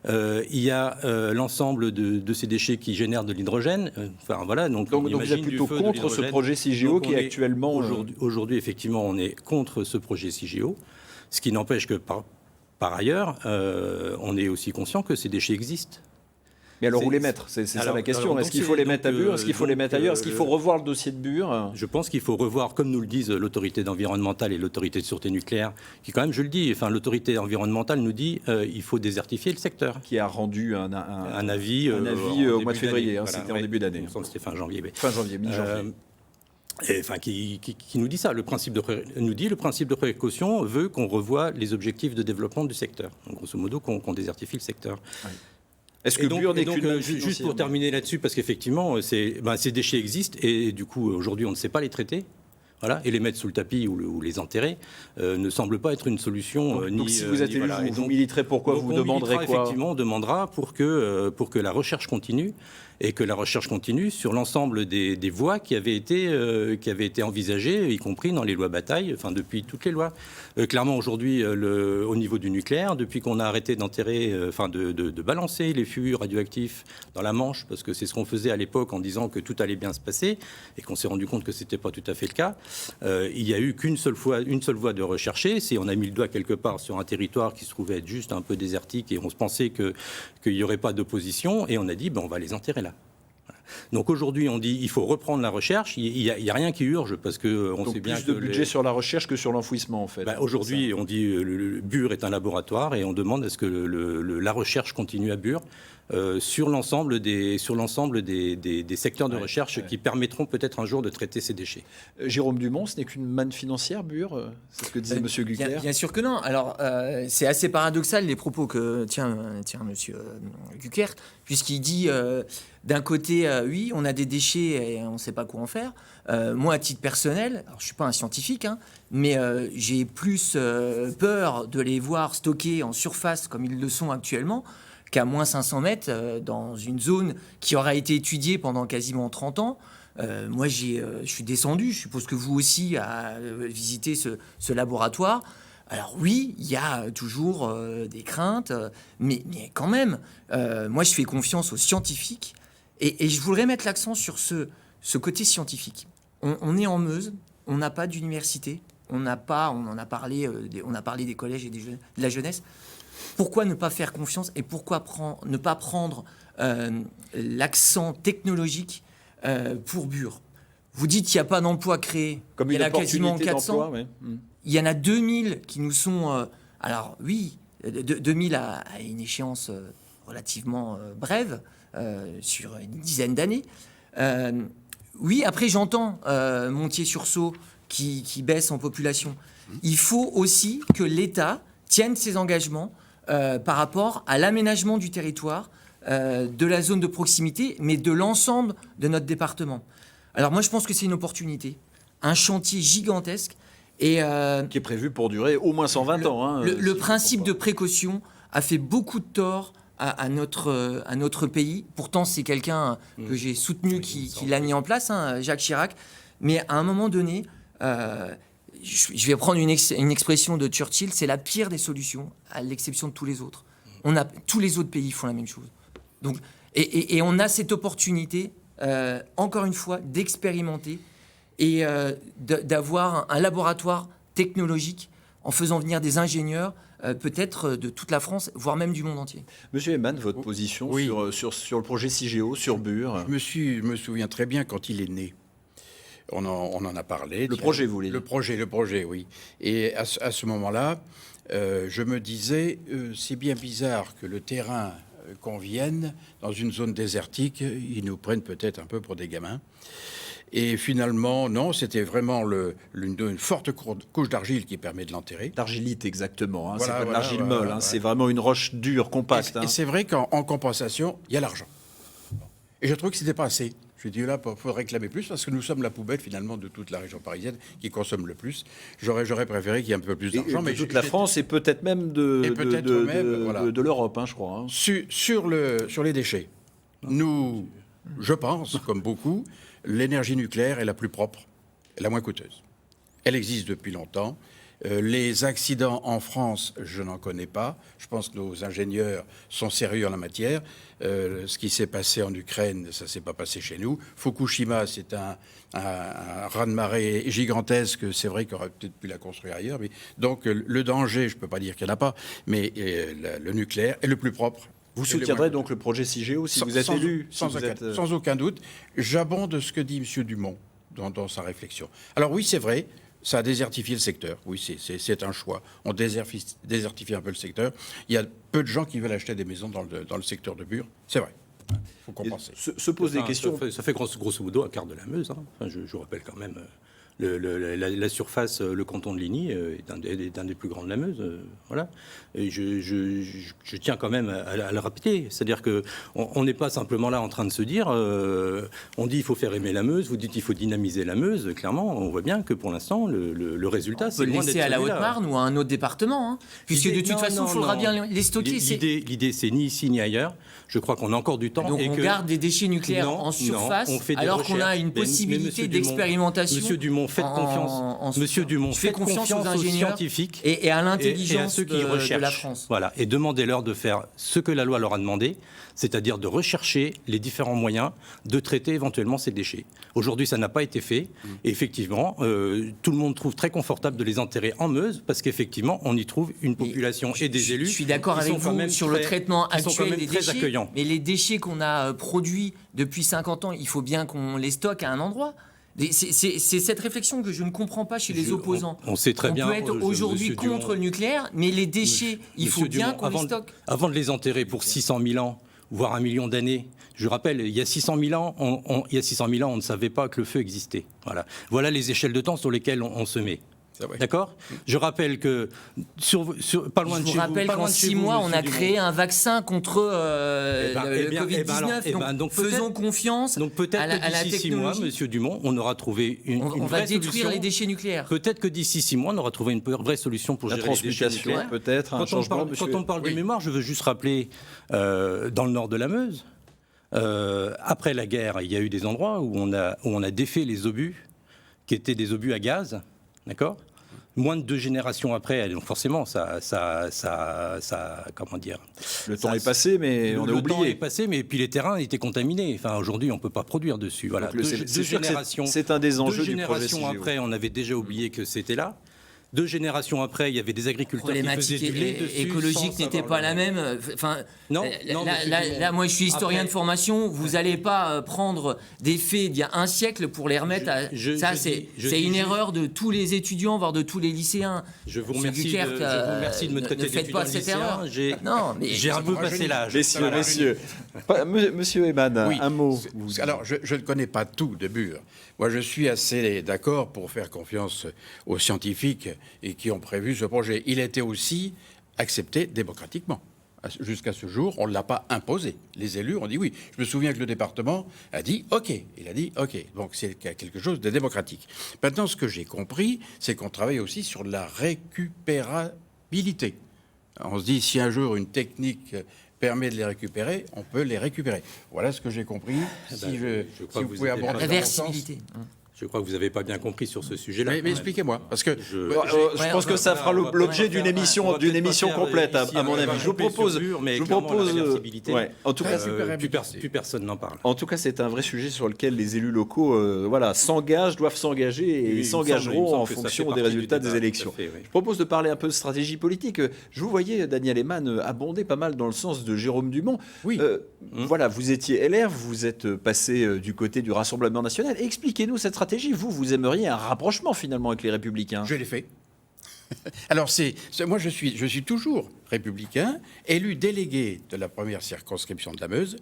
E: Il y a l'ensemble de ces déchets qui génèrent de l'hydrogène. Enfin voilà. Donc
A: vous êtes plutôt contre ce projet CIGEO qui est actuellement.
E: Aujourd'hui, effectivement, on est contre ce projet CIGEO. Ce qui n'empêche que par ailleurs, on est aussi conscient que ces déchets existent.
A: Mais alors où les mettre ? C'est ça la question. Est-ce qu'il faut les mettre à Bure ? Est-ce qu'il faut les mettre ailleurs ? Est-ce qu'il faut revoir le dossier de Bure ?
E: Je pense qu'il faut revoir, comme nous le disent l'autorité environnementale et l'autorité de sûreté nucléaire, qui quand même, je le dis, enfin l'autorité environnementale nous dit il faut désertifier le secteur.
A: Qui a rendu un avis au mois de février. Voilà, c'était en début d'année.
E: C'était fin janvier.
A: Fin janvier, mi-janvier.
E: Qui nous dit ça. Le principe de précaution veut qu'on revoie les objectifs de développement du secteur. Donc, grosso modo, qu'on désertifie le secteur. Oui.
A: Est-ce que Bure n'est qu'une
E: juste pour terminer là-dessus, parce qu'effectivement, ces déchets existent et du coup, aujourd'hui, on ne sait pas les traiter. Voilà, et les mettre sous le tapis ou les enterrer ne semble pas être une solution.
A: Donc si vous êtes élu, vous militerez pourquoi ? Vous demanderez quoi ?
E: Effectivement, on demandera pour que la recherche continue et que la recherche continue sur l'ensemble des voies qui avaient été envisagées, y compris dans les lois Bataille, enfin depuis toutes les lois. Clairement, aujourd'hui, au niveau du nucléaire, depuis qu'on a arrêté d'enterrer, de balancer les fûts radioactifs dans la Manche, parce que c'est ce qu'on faisait à l'époque en disant que tout allait bien se passer, et qu'on s'est rendu compte que c'était pas tout à fait le cas. Il n'y a eu une seule voie de rechercher. On a mis le doigt quelque part sur un territoire qui se trouvait être juste un peu désertique et on se pensait qu'il n'y aurait pas d'opposition, et on a dit on va les enterrer là. Donc aujourd'hui, on dit il faut reprendre la recherche. Il n'y a rien qui urge parce que on sait bien
A: plus de budget sur la recherche que sur l'enfouissement en fait.
E: Aujourd'hui, on dit le Bure est un laboratoire et on demande à ce que la recherche continue à Bure sur l'ensemble des secteurs de recherche qui permettront peut-être un jour de traiter ces déchets.
A: Jérôme Dumont, ce n'est qu'une manne financière, Bure ? C'est ce que disait Monsieur Gucker.
D: Bien sûr que non. Alors c'est assez paradoxal les propos que tient Monsieur Gucker, puisqu'il dit d'un côté, oui, on a des déchets et on ne sait pas quoi en faire. Moi, à titre personnel, alors, je ne suis pas un scientifique, mais j'ai plus peur de les voir stockés en surface comme ils le sont actuellement qu'à moins 500 mètres dans une zone qui aura été étudiée pendant quasiment 30 ans. Moi, je suis descendu, je suppose que vous aussi, à visiter ce laboratoire. Alors oui, il y a toujours des craintes, mais quand même, moi, je fais confiance aux scientifiques. Et je voudrais mettre l'accent sur ce côté scientifique. On est en Meuse, on n'a pas d'université, on a parlé des collèges et de la jeunesse. Pourquoi ne pas faire confiance et pourquoi ne pas prendre l'accent technologique pour Bure ? Vous dites qu'il n'y a pas d'emploi créé.
A: Comme
D: il y en a quasiment 400.
A: Ouais.
D: Il y en a 2000 qui nous sont... alors oui, 2000 à une échéance relativement brève, sur une dizaine d'années. Oui, après j'entends Montier-sur-Sault qui baisse en population. Il faut aussi que l'État tienne ses engagements par rapport à l'aménagement du territoire, de la zone de proximité, mais de l'ensemble de notre département. Alors moi je pense que c'est une opportunité, un chantier gigantesque. Et,
A: qui est prévu pour durer au moins 120 ans.
D: Le principe de précaution a fait beaucoup de tort à notre pays. Pourtant, c'est quelqu'un que j'ai soutenu qui l'a mis en place, hein, Jacques Chirac. Mais à un moment donné, je vais prendre une expression de Churchill, c'est la pire des solutions, à l'exception de tous les autres. Tous les autres pays font la même chose. Donc, et on a cette opportunité, encore une fois, d'expérimenter et d'avoir un laboratoire technologique en faisant venir des ingénieurs, peut-être de toute la France, voire même du monde entier.
A: Monsieur Heymann, votre position sur le projet CIGEO, sur Bure?
C: Je me souviens très bien quand il est né. On en a parlé.
A: Le projet, vous voulez dire?
C: Le projet, oui. Et à ce moment-là, je me disais, c'est bien bizarre que le terrain qu'on vienne dans une zone désertique, ils nous prennent peut-être un peu pour des gamins. Et finalement, non, c'était vraiment une forte couche d'argile qui permet de l'enterrer.
A: D'argilite, exactement. Hein.
C: Voilà,
A: c'est pas de
C: voilà,
A: l'argile
C: voilà,
A: molle,
C: voilà.
A: c'est vraiment une roche dure, compacte.
C: Et c'est vrai qu'en compensation, il y a l'argent. Et je trouve que c'était pas assez. Je me dis là, il faut réclamer plus parce que nous sommes la poubelle finalement de toute la région parisienne qui consomme le plus. J'aurais préféré qu'il y ait un peu plus d'argent.
A: Mais toute la France et peut-être même de l'Europe, hein, je crois. Hein.
C: Sur les déchets, nous, je pense, comme beaucoup, l'énergie nucléaire est la plus propre et la moins coûteuse. Elle existe depuis longtemps. Les accidents en France, je n'en connais pas. Je pense que nos ingénieurs sont sérieux en la matière. Ce qui s'est passé en Ukraine, ça ne s'est pas passé chez nous. Fukushima, c'est un raz-de-marée gigantesque. C'est vrai qu'on aurait peut-être pu la construire ailleurs. Mais donc, le danger, je ne peux pas dire qu'il n'y en a pas, mais le nucléaire est le plus propre.
A: Vous soutiendrez donc le projet CIGEO si vous êtes élu?
C: Sans aucun doute. J'abonde ce que dit M. Dumont dans sa réflexion. Alors oui, c'est vrai. Ça a désertifié le secteur. Oui, c'est un choix. On désertifie un peu le secteur. Il y a peu de gens qui veulent acheter des maisons dans le secteur de Bure. C'est vrai. Il faut compenser.
A: Se pose des questions.
E: Ça fait grosso modo un quart de la Meuse. Hein. Enfin, je rappelle quand même la surface, le canton de Ligny est un des plus grands de la Meuse. Voilà. Et je tiens quand même à le répéter. C'est-à-dire qu'on n'est pas simplement là en train de se dire on dit il faut faire aimer la Meuse, vous dites il faut dynamiser la Meuse. Clairement, on voit bien que pour l'instant, le résultat, c'est
D: loin d'être laisser à la Haute-Marne ou à un autre département. Hein, puisque de toute façon, il faudra bien les stocker.
E: L'idée, c'est ni ici ni ailleurs. Je crois qu'on a encore du temps.
D: Donc on garde des déchets nucléaires en surface, alors qu'on a une possibilité d'expérimentation.
E: Monsieur Dumont, faites confiance. Monsieur Dumont, faites confiance aux scientifiques
D: et à l'intelligence
E: et à ceux qui recherchent.
D: De la France.
E: Voilà, et demandez-leur de faire ce que la loi leur a demandé, c'est-à-dire de rechercher les différents moyens de traiter éventuellement ces déchets. Aujourd'hui, ça n'a pas été fait. Et effectivement, tout le monde trouve très confortable de les enterrer en Meuse, parce qu'effectivement, on y trouve une population et des élus.
D: Je suis d'accord avec vous sur le traitement actuel des déchets, mais les déchets qu'on a produits depuis 50 ans, il faut bien qu'on les stocke à un endroit. C'est cette réflexion que je ne comprends pas chez les opposants.
E: On sait très bien.
D: On peut être aujourd'hui contre le nucléaire, mais les déchets, il faut bien qu'on les stocke.
E: Avant de les enterrer pour 600 000 ans, voire 1 million d'années, je rappelle, il y a 600 000 ans, on ne savait pas que le feu existait. Voilà les échelles de temps sur lesquelles on se met. D'accord. Je rappelle que pas loin de chez vous. Je vous rappelle
D: qu'en 6 mois, on a créé un vaccin contre le Covid-19. Donc faisons confiance
E: donc peut-être
D: à la
E: d'ici 6 mois, Monsieur Dumont, on aura trouvé une vraie solution.
D: On va détruire les déchets nucléaires.
E: Peut-être que d'ici 6 mois, on aura trouvé une vraie solution pour gérer les déchets nucléaires.
A: Peut-être un changement.
E: Quand on parle de mémoire, je veux juste rappeler, dans le nord de la Meuse, après la guerre, il y a eu des endroits où on a défait les obus, qui étaient des obus à gaz, d'accord ? Moins de 2 générations après, donc forcément, ça comment dire.
A: Le temps est passé, mais on a oublié.
E: Le temps est passé, mais puis les terrains étaient contaminés. Enfin, aujourd'hui, on ne peut pas produire dessus. Voilà.
A: C'est un des enjeux du projet.
E: 2 générations après, on avait déjà oublié que c'était là. 2 générations après, il y avait des agriculteurs qui faisaient du lait dessus.
D: Écologique n'était pas la même. Enfin, là, moi, je suis historien de formation. Vous n'allez pas prendre des faits d'il y a un siècle pour les remettre à. Ça, c'est une erreur de tous les étudiants, voire de tous les lycéens.
E: Je vous remercie de me traiter d'étudiant lycéen. J'ai un peu passé l'âge.
A: Monsieur Heymann, un mot.
C: Alors, je ne connais pas tout de Bure. Moi, je suis assez d'accord pour faire confiance aux scientifiques et qui ont prévu ce projet. Il a été aussi accepté démocratiquement. Jusqu'à ce jour, on ne l'a pas imposé. Les élus ont dit oui. Je me souviens que le département a dit OK. Il a dit OK. Donc c'est quelque chose de démocratique. Maintenant, ce que j'ai compris, c'est qu'on travaille aussi sur la récupérabilité. On se dit, si un jour une technique permet de les récupérer, on peut les récupérer. Voilà ce que j'ai compris.
E: Je
C: Si
E: crois que
C: vous pouvez
E: vous avez
C: aborder
E: raison.
C: dans mon sens.
D: Réversibilité.
E: Je crois que vous n'avez pas bien compris sur ce sujet-là.
C: Mais expliquez-moi, parce que
A: Je pense que ça fera l'objet d'une émission complète, à mon avis. Je vous propose, en tout cas,
E: plus personne n'en parle.
A: En tout cas, c'est un vrai sujet sur lequel les élus locaux s'engagent, doivent s'engager et
E: Oui,
A: s'engageront en
E: que ça
A: fonction
E: fait
A: des
E: partie du
A: résultats des
E: débat,
A: élections.
E: tout à fait, oui.
A: Je propose de parler un peu de stratégie politique. Je vous voyais, Daniel Eman, abonder pas mal dans le sens de Jérôme Dumont.
C: Oui.
A: Voilà, vous étiez LR, vous êtes passé du côté du Rassemblement national. Expliquez-nous cette stratégie. Vous aimeriez un rapprochement finalement avec les Républicains.
C: Je l'ai fait. Alors, moi, je suis toujours républicain, élu délégué de la première circonscription de la Meuse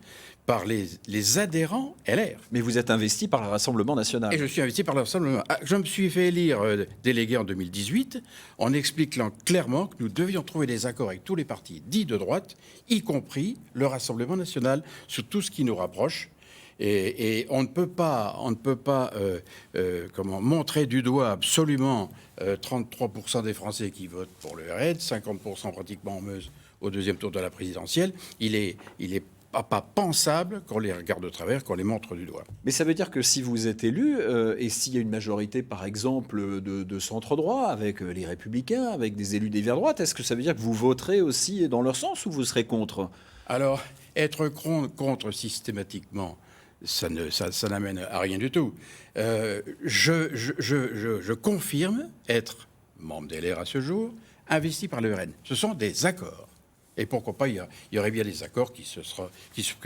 C: par les adhérents LR.
A: Mais vous êtes investi par le Rassemblement national.
C: Et je suis investi par le Rassemblement. Je me suis fait élire délégué en 2018 en expliquant clairement que nous devions trouver des accords avec tous les partis dits de droite, y compris le Rassemblement national, sur tout ce qui nous rapproche. Et on ne peut pas montrer du doigt absolument 33% des Français qui votent pour le RN, 50% pratiquement en Meuse au deuxième tour de la présidentielle. Il est pas pensable qu'on les regarde de travers, qu'on les montre du doigt.
A: Mais ça veut dire que si vous êtes élu, et s'il y a une majorité, par exemple, de centre-droit, avec les Républicains, avec des élus des Verts droite, est-ce que ça veut dire que vous voterez aussi dans leur sens ou vous serez contre ?
C: Alors, être contre systématiquement, ça n'amène à rien du tout. Je confirme être membre des LR à ce jour, investi par le RN. Ce sont des accords. Et pourquoi pas, il y aurait bien des accords qui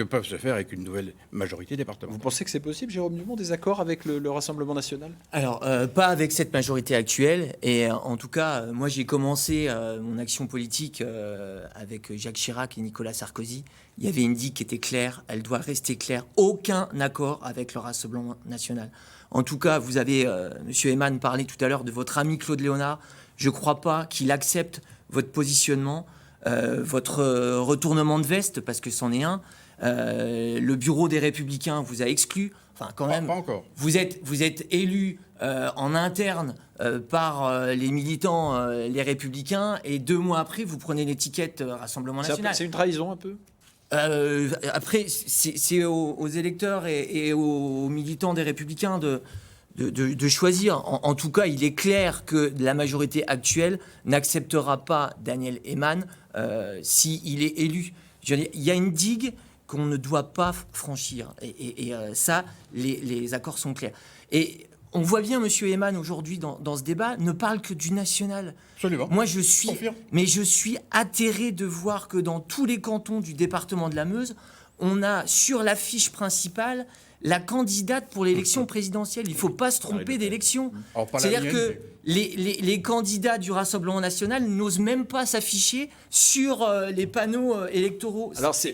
C: peuvent se faire avec une nouvelle majorité départementale.
A: Vous pensez que c'est possible, Jérôme Dumont, des accords avec le Rassemblement national ?
D: Alors, pas avec cette majorité actuelle. Et en tout cas, moi, j'ai commencé mon action politique avec Jacques Chirac et Nicolas Sarkozy. Il y avait une digue qui était claire. Elle doit rester claire. Aucun accord avec le Rassemblement national. En tout cas, vous avez, M. Eman, parlé tout à l'heure de votre ami Claude Léonard. Je ne crois pas qu'il accepte votre positionnement. Votre retournement de veste, parce que c'en est un. Le bureau des Républicains vous a exclu. Enfin, quand même.
C: Pas encore.
D: Vous êtes élu en interne par les militants, les Républicains, et 2 mois après, vous prenez l'étiquette Rassemblement national.
A: C'est une trahison un peu ?
D: Après, c'est aux électeurs et aux militants des Républicains de choisir. En tout cas, il est clair que la majorité actuelle n'acceptera pas Daniel Eman s'il est élu. Il y a une digue qu'on ne doit pas franchir. Et ça, les accords sont clairs. Et on voit bien, M. Eman, aujourd'hui, dans ce débat, ne parle que du national.
C: Absolument.
D: Moi, je suis atterré de voir que dans tous les cantons du département de la Meuse, on a sur l'affiche principale la candidate pour l'élection présidentielle. Il ne faut pas se tromper d'élection. C'est-à-dire que les candidats du Rassemblement national n'osent même pas s'afficher sur les panneaux électoraux.
A: Alors c'est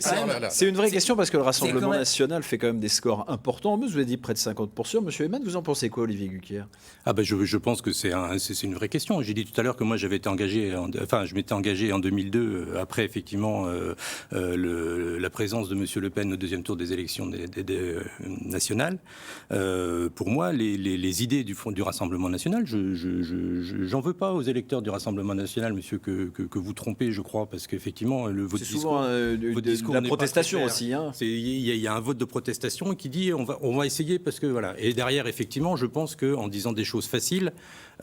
A: une vraie question parce que le Rassemblement national fait quand même des scores importants. Vous avez dit près de 50%. Monsieur Eman, vous en pensez quoi, Olivier Guiquier ?
E: Je pense que c'est une vraie question. J'ai dit tout à l'heure que moi je m'étais engagé en 2002 après effectivement la présence de Monsieur Le Pen au deuxième tour des élections nationales. Pour moi, les idées du Rassemblement national, j'en veux pas aux électeurs du Rassemblement national, monsieur, que vous trompez, je crois, parce qu'effectivement, votre discours...
A: C'est souvent de la protestation aussi.
E: Il y a un vote de protestation qui dit on va essayer parce que voilà. Et derrière, effectivement, je pense qu'en disant des choses faciles,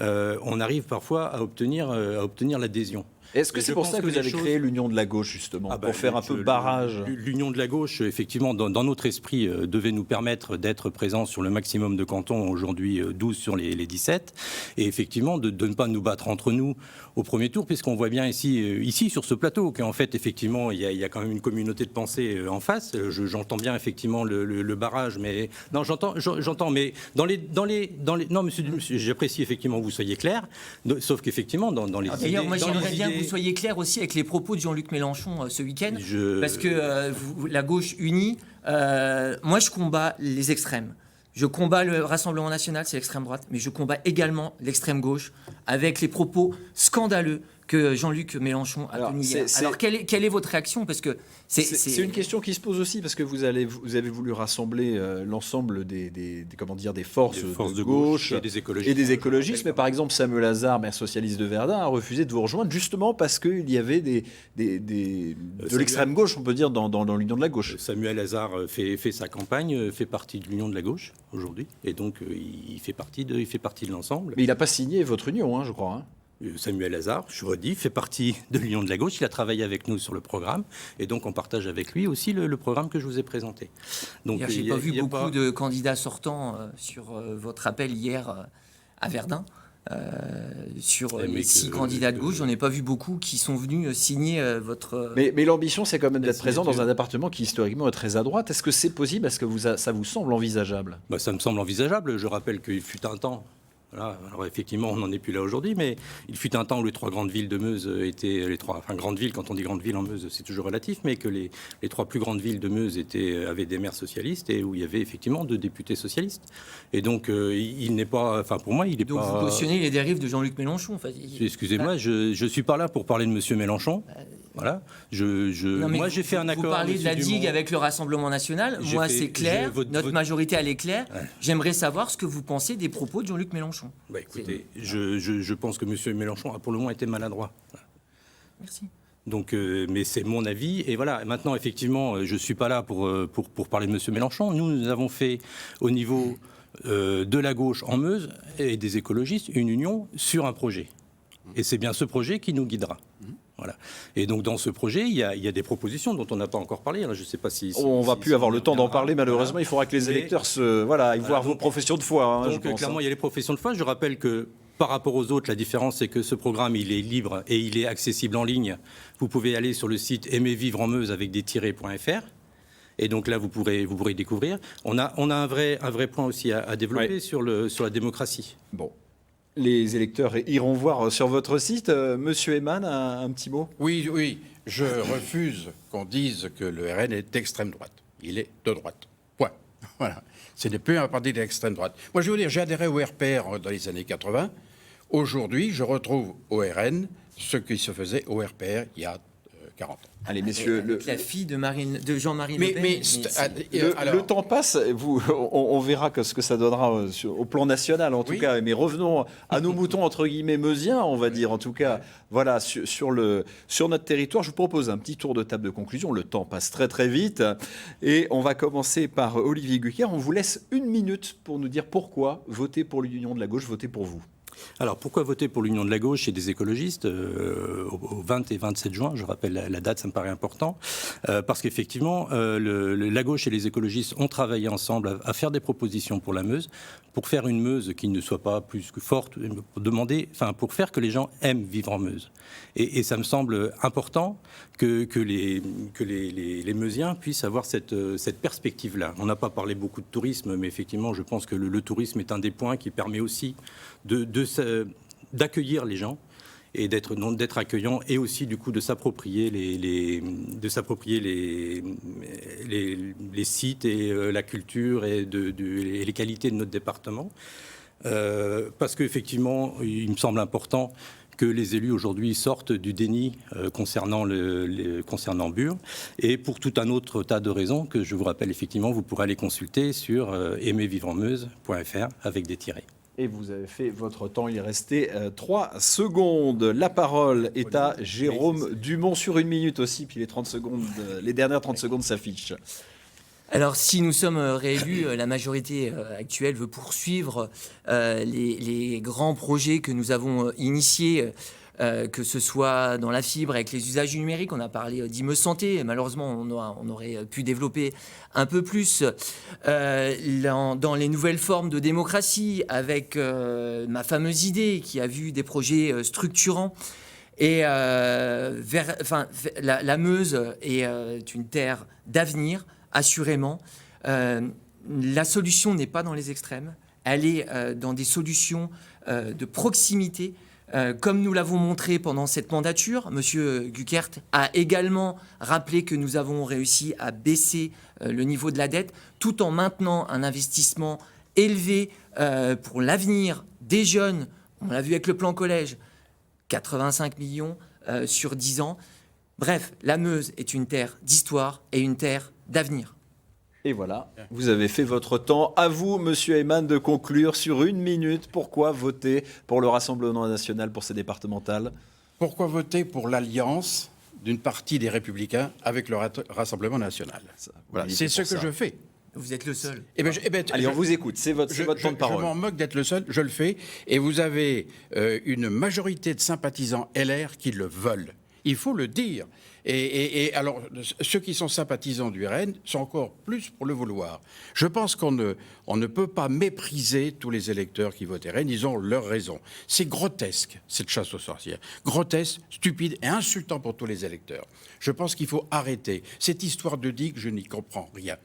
E: on arrive parfois à obtenir l'adhésion.
A: Est-ce que c'est pour ça que vous avez créé l'Union de la gauche, justement, pour faire un peu barrage ?
E: L'Union de la gauche, effectivement, dans notre esprit, devait nous permettre d'être présents sur le maximum de cantons, aujourd'hui 12 sur les 17, et effectivement de ne pas nous battre entre nous au premier tour, puisqu'on voit bien ici sur ce plateau, qu'en fait, effectivement, il y a quand même une communauté de pensée en face. J'entends bien, effectivement, le barrage, mais... Non, j'entends, mais dans les... Non, monsieur, j'apprécie, effectivement, que vous soyez clair, sauf qu'effectivement, dans les idées...
D: D'ailleurs, moi, j'aimerais bien que vous soyez clair aussi avec les propos de Jean-Luc Mélenchon ce week-end, parce que la gauche unie, moi je combats les extrêmes. Je combats le Rassemblement national, c'est l'extrême droite, mais je combats également l'extrême gauche avec les propos scandaleux que Jean-Luc Mélenchon a tenu hier. Alors, quelle est votre réaction? Parce que
A: c'est une question qui se pose aussi, parce que vous avez voulu rassembler l'ensemble des forces de gauche
E: et
A: des écologistes. Mais par exemple, Samuel Hazard, maire socialiste de Verdun, a refusé de vous rejoindre justement parce qu'il y avait de l'extrême gauche, on peut dire, dans l'union de la gauche.
E: Samuel Hazard fait sa campagne, fait partie de l'union de la gauche aujourd'hui, et donc il fait partie de l'ensemble.
A: Mais il n'a pas signé votre union, je crois.
E: Samuel Hazard, je redis, fait partie de l'Union de la gauche. Il a travaillé avec nous sur le programme et donc on partage avec lui aussi le programme que je vous ai présenté.
D: Donc, je n'ai pas vu beaucoup de candidats sortants sur votre appel hier à Verdun. Sur les 6 candidats de gauche, j'en ai pas vu beaucoup qui sont venus signer votre...
A: Mais l'ambition, c'est quand même d'être présent dans un département qui historiquement est très à droite. Est-ce que c'est possible? Est-ce que ça vous semble envisageable?
E: Ça me semble envisageable. Je rappelle qu'il fut un temps... Voilà. Alors effectivement, on n'en est plus là aujourd'hui, mais il fut un temps où les 3 grandes villes de Meuse étaient grandes villes. Quand on dit grandes villes en Meuse, c'est toujours relatif, mais que les 3 plus grandes villes de Meuse avaient des maires socialistes et où il y avait effectivement 2 députés socialistes. Et donc il n'est pas, pour moi, il n'est pas.
D: Donc vous cautionnez les dérives de Jean-Luc Mélenchon.
E: Excusez-moi, je suis pas là pour parler de Monsieur Mélenchon. Voilà. Moi, j'ai fait un accord.
D: Vous parlez de la digue avec le Rassemblement national. Moi, c'est clair. Notre majorité, elle est claire. Ouais. J'aimerais savoir ce que vous pensez des propos de Jean-Luc Mélenchon.
E: Écoutez, je pense que M. Mélenchon a pour le moment été maladroit.
D: Merci.
E: Donc, mais c'est mon avis. Et voilà, maintenant, effectivement, je ne suis pas là pour parler de M. Mélenchon. Nous avons fait, au niveau de la gauche en Meuse et des écologistes, une union sur un projet. Et c'est bien ce projet qui nous guidera. Voilà. Et donc dans ce projet, il y a des propositions dont on n'a pas encore parlé. Alors, je ne sais pas si
A: on va plus avoir le temps d'en parler, malheureusement. Voilà. Il faudra que les électeurs aillent voir vos professions de foi.
E: Donc clairement, il y a les professions de foi. Je rappelle que par rapport aux autres, la différence, c'est que ce programme, il est libre et il est accessible en ligne. Vous pouvez aller sur le site Aimer vivre en Meuse avec des tirets.fr. Et donc là, vous pourrez découvrir. On a un vrai point aussi à développer sur la démocratie.
A: Bon. Les électeurs iront voir sur votre site. Monsieur Eman, un petit mot?
C: Oui. Je refuse qu'on dise que le RN est d'extrême droite. Il est de droite. Point. Voilà. Ce n'est plus un parti d'extrême droite. Moi, je veux dire, j'ai adhéré au RPR dans les années 80. Aujourd'hui, je retrouve au RN ce qui se faisait au RPR il y a 40 ans.
D: Allez, messieurs, la fille de Jean-Marie Le Pen.
A: Le temps passe. On verra ce que ça donnera au plan national, en tout cas. Mais revenons à nos moutons entre guillemets meusiens, on va dire. En tout cas, voilà, sur notre territoire. Je vous propose un petit tour de table de conclusion. Le temps passe très très vite, et on va commencer par Olivier Guiquer. On vous laisse 1 minute pour nous dire pourquoi voter pour l'Union de la gauche, voter pour vous.
E: Alors, pourquoi voter pour l'Union de la gauche et des écologistes au 20 et 27 juin? Je rappelle la date, ça me paraît important. Parce qu'effectivement, la gauche et les écologistes ont travaillé ensemble à faire des propositions pour la Meuse, pour faire une Meuse qui ne soit pas plus que forte, pour faire que les gens aiment vivre en Meuse. Et ça me semble important que les Meusiens puissent avoir cette perspective-là. On n'a pas parlé beaucoup de tourisme, mais effectivement, je pense que le tourisme est un des points qui permet aussi d'accueillir les gens et d'être accueillant, et aussi du coup de s'approprier les sites et la culture et les qualités de notre département. Parce qu'effectivement, il me semble important que les élus aujourd'hui sortent du déni concernant Bure, et pour tout un autre tas de raisons que je vous rappelle, effectivement, vous pourrez aller consulter sur aimervivre-en-meuse.fr avec des tirets.
A: Et vous avez fait votre temps, il est resté 3 secondes. La parole est à Jérôme Dumont sur 1 minute aussi, puis les dernières 30 secondes s'affichent.
D: Alors, si nous sommes réélus, la majorité actuelle veut poursuivre les grands projets que nous avons initiés, que ce soit dans la fibre avec les usages numériques. On a parlé d'Ime Santé, malheureusement on aurait pu développer un peu plus dans les nouvelles formes de démocratie, avec ma fameuse idée qui a vu des projets structurants. Et la Meuse est une terre d'avenir, assurément. La solution n'est pas dans les extrêmes, elle est dans des solutions de proximité. Comme nous l'avons montré pendant cette mandature, M. Guiquert a également rappelé que nous avons réussi à baisser le niveau de la dette tout en maintenant un investissement élevé pour l'avenir des jeunes. On l'a vu avec le plan collège. 85 millions sur 10 ans. Bref, la Meuse est une terre d'histoire et une terre d'avenir.
A: Et voilà, vous avez fait votre temps. À vous, monsieur Ayman, de conclure sur 1 minute. Pourquoi voter pour le Rassemblement national pour ces départementales?
C: Pourquoi voter pour l'alliance d'une partie des Républicains avec le Rassemblement national? Voilà, c'est ce que je fais.
D: Vous êtes le seul.
A: Allez, on vous écoute, c'est votre temps de parole.
C: Je m'en moque d'être le seul, je le fais. Et vous avez une majorité de sympathisants LR qui le veulent. Il faut le dire. Et alors, ceux qui sont sympathisants du RN sont encore plus pour le vouloir. Je pense qu'on ne peut pas mépriser tous les électeurs qui votent RN. Ils ont leur raison. C'est grotesque, cette chasse aux sorcières. Grotesque, stupide et insultant pour tous les électeurs. Je pense qu'il faut arrêter. Cette histoire de digue, je n'y comprends rien.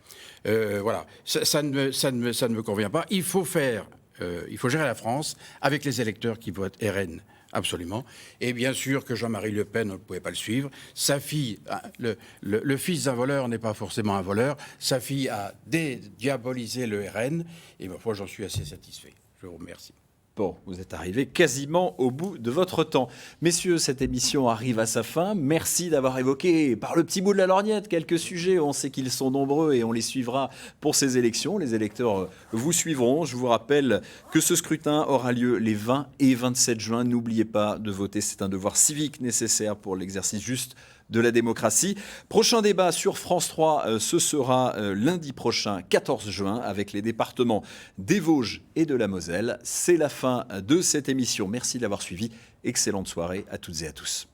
C: Voilà, ça ne me convient pas. Il faut gérer la France avec les électeurs qui votent RN. Absolument. Et bien sûr que Jean-Marie Le Pen, on ne pouvait pas le suivre. Sa fille, le fils d'un voleur n'est pas forcément un voleur. Sa fille a dédiabolisé le RN. Et ma foi, j'en suis assez satisfait. Je vous remercie.
A: Bon, vous êtes arrivés quasiment au bout de votre temps. Messieurs, cette émission arrive à sa fin. Merci d'avoir évoqué par le petit bout de la lorgnette quelques sujets. On sait qu'ils sont nombreux et on les suivra pour ces élections. Les électeurs vous suivront. Je vous rappelle que ce scrutin aura lieu les 20 et 27 juin. N'oubliez pas de voter. C'est un devoir civique nécessaire pour l'exercice juste de la démocratie. Prochain débat sur France 3, ce sera lundi prochain, 14 juin, avec les départements des Vosges et de la Moselle. C'est la fin de cette émission. Merci de l'avoir suivi. Excellente soirée à toutes et à tous.